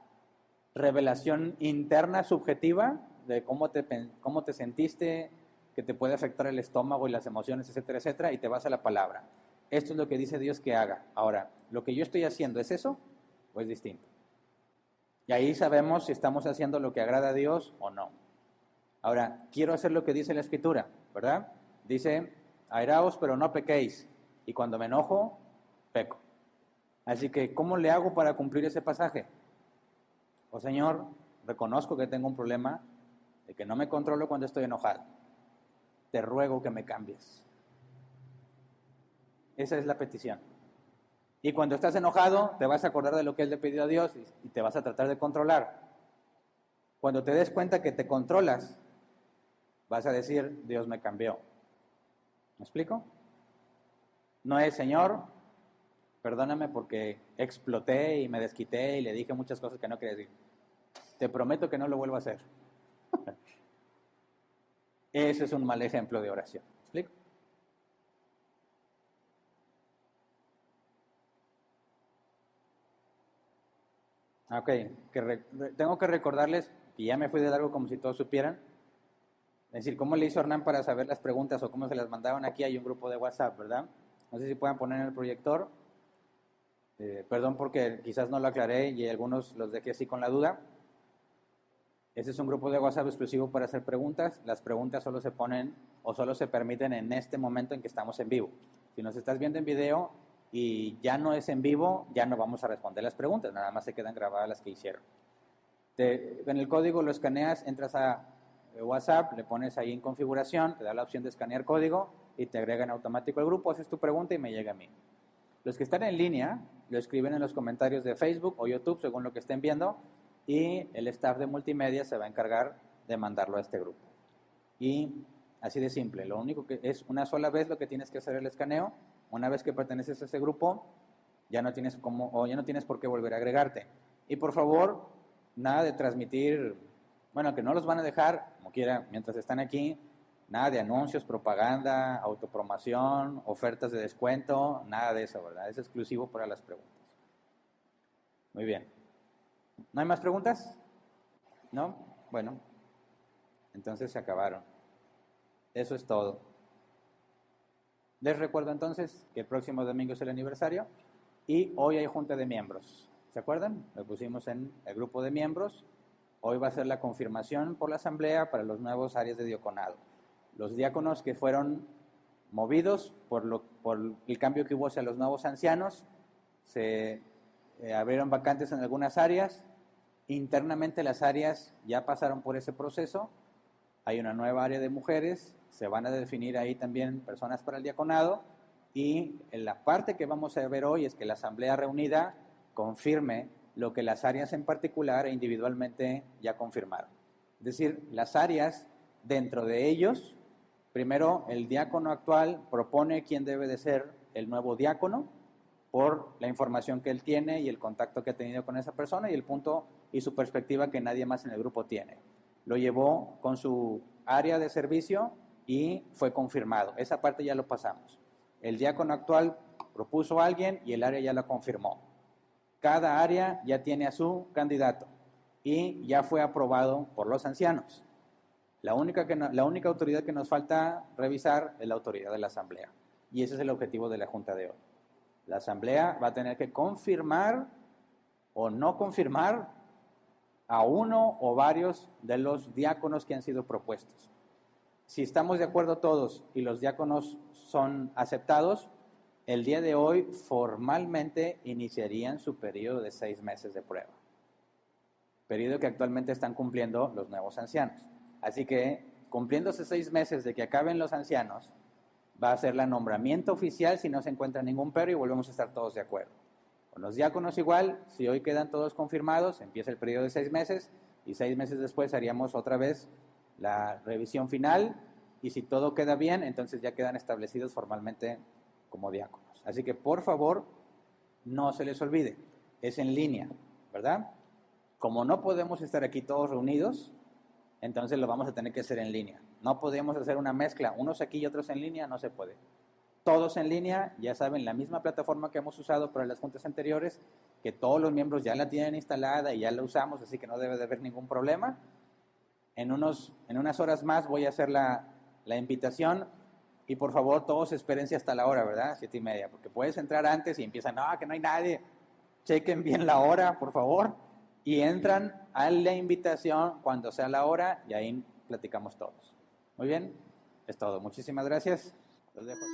revelación interna subjetiva de cómo te sentiste, que te puede afectar el estómago y las emociones, etcétera, etcétera, y te vas a la palabra. Esto es lo que dice Dios que haga. Ahora, ¿lo que yo estoy haciendo es eso o es distinto? Y ahí sabemos si estamos haciendo lo que agrada a Dios o no. Ahora, quiero hacer lo que dice la Escritura, ¿verdad? Dice, airaos, pero no pequéis. Y cuando me enojo, peco. Así que, ¿cómo le hago para cumplir ese pasaje? Oh Señor, reconozco que tengo un problema de que no me controlo cuando estoy enojado. Te ruego que me cambies. Esa es la petición. Y cuando estás enojado, te vas a acordar de lo que Él le pidió a Dios y te vas a tratar de controlar. Cuando te des cuenta que te controlas, vas a decir, Dios me cambió. ¿Me explico? No es, Señor, perdóname porque exploté y me desquité y le dije muchas cosas que no quería decir. Te prometo que no lo vuelvo a hacer. Ese es un mal ejemplo de oración. ¿Me explico? Ok, tengo que recordarles, y ya me fui de largo como si todos supieran, es decir, ¿cómo le hizo Hernán para saber las preguntas o cómo se las mandaban aquí? Hay un grupo de WhatsApp, ¿verdad? No sé si puedan poner en el proyector. Perdón porque quizás no lo aclaré y algunos los dejé así con la duda. Ese es un grupo de WhatsApp exclusivo para hacer preguntas. Las preguntas solo se ponen o solo se permiten en este momento en que estamos en vivo. Si nos estás viendo en video y ya no es en vivo, ya no vamos a responder las preguntas, nada más se quedan grabadas las que hicieron. En el código lo escaneas, entras a WhatsApp, le pones ahí en configuración, te da la opción de escanear código y te agrega en automático al grupo, haces tu pregunta y me llega a mí. Los que están en línea lo escriben en los comentarios de Facebook o YouTube, según lo que estén viendo, y el staff de multimedia se va a encargar de mandarlo a este grupo. Y así de simple, lo único que es una sola vez lo que tienes que hacer el escaneo. Una vez que perteneces a ese grupo, ya no tienes por qué volver a agregarte. Y por favor, nada de transmitir, bueno, que no los van a dejar, como quiera, mientras están aquí, nada de anuncios, propaganda, autopromoción, ofertas de descuento, nada de eso, ¿verdad? Es exclusivo para las preguntas. Muy bien. ¿No hay más preguntas? ¿No? Bueno, entonces se acabaron. Eso es todo. Les recuerdo entonces que el próximo domingo es el aniversario y hoy hay junta de miembros. ¿Se acuerdan? Lo pusimos en el grupo de miembros. Hoy va a ser la confirmación por la asamblea para los nuevos áreas de diaconado. Los diáconos que fueron movidos por el cambio que hubo hacia los nuevos ancianos, se abrieron vacantes en algunas áreas. Internamente las áreas ya pasaron por ese proceso. Hay una nueva área de mujeres, se van a definir ahí también personas para el diaconado y en la parte que vamos a ver hoy es que la asamblea reunida confirme lo que las áreas en particular e individualmente ya confirmaron. Es decir, las áreas dentro de ellos, primero el diácono actual propone quién debe de ser el nuevo diácono por la información que él tiene y el contacto que ha tenido con esa persona y el punto y su perspectiva que nadie más en el grupo tiene. Lo llevó con su área de servicio y fue confirmado. Esa parte ya lo pasamos. El diácono actual propuso a alguien y el área ya lo confirmó. Cada área ya tiene a su candidato y ya fue aprobado por los ancianos. La única autoridad que nos falta revisar es la autoridad de la asamblea. Y ese es el objetivo de la junta de hoy. La asamblea va a tener que confirmar o no confirmar a uno o varios de los diáconos que han sido propuestos. Si estamos de acuerdo todos y los diáconos son aceptados, el día de hoy formalmente iniciarían su periodo de 6 meses de prueba. Periodo que actualmente están cumpliendo los nuevos ancianos. Así que, cumpliéndose 6 meses de que acaben los ancianos, va a ser el nombramiento oficial si no se encuentra ningún pero y volvemos a estar todos de acuerdo. Con los diáconos igual, si hoy quedan todos confirmados, empieza el periodo de 6 meses y 6 meses después haríamos otra vez la revisión final y si todo queda bien, entonces ya quedan establecidos formalmente como diáconos. Así que por favor, no se les olvide, es en línea, ¿verdad? Como no podemos estar aquí todos reunidos, entonces lo vamos a tener que hacer en línea. No podemos hacer una mezcla, unos aquí y otros en línea, no se puede. Todos en línea, ya saben, la misma plataforma que hemos usado para las juntas anteriores, que todos los miembros ya la tienen instalada y ya la usamos, así que no debe de haber ningún problema. En unas horas más voy a hacer la invitación y por favor todos espérense hasta la hora, ¿verdad? 7:30, porque puedes entrar antes y empiezan, no, que no hay nadie. Chequen bien la hora, por favor, y entran a la invitación cuando sea la hora y ahí platicamos todos. Muy bien, es todo. Muchísimas gracias. Los dejo.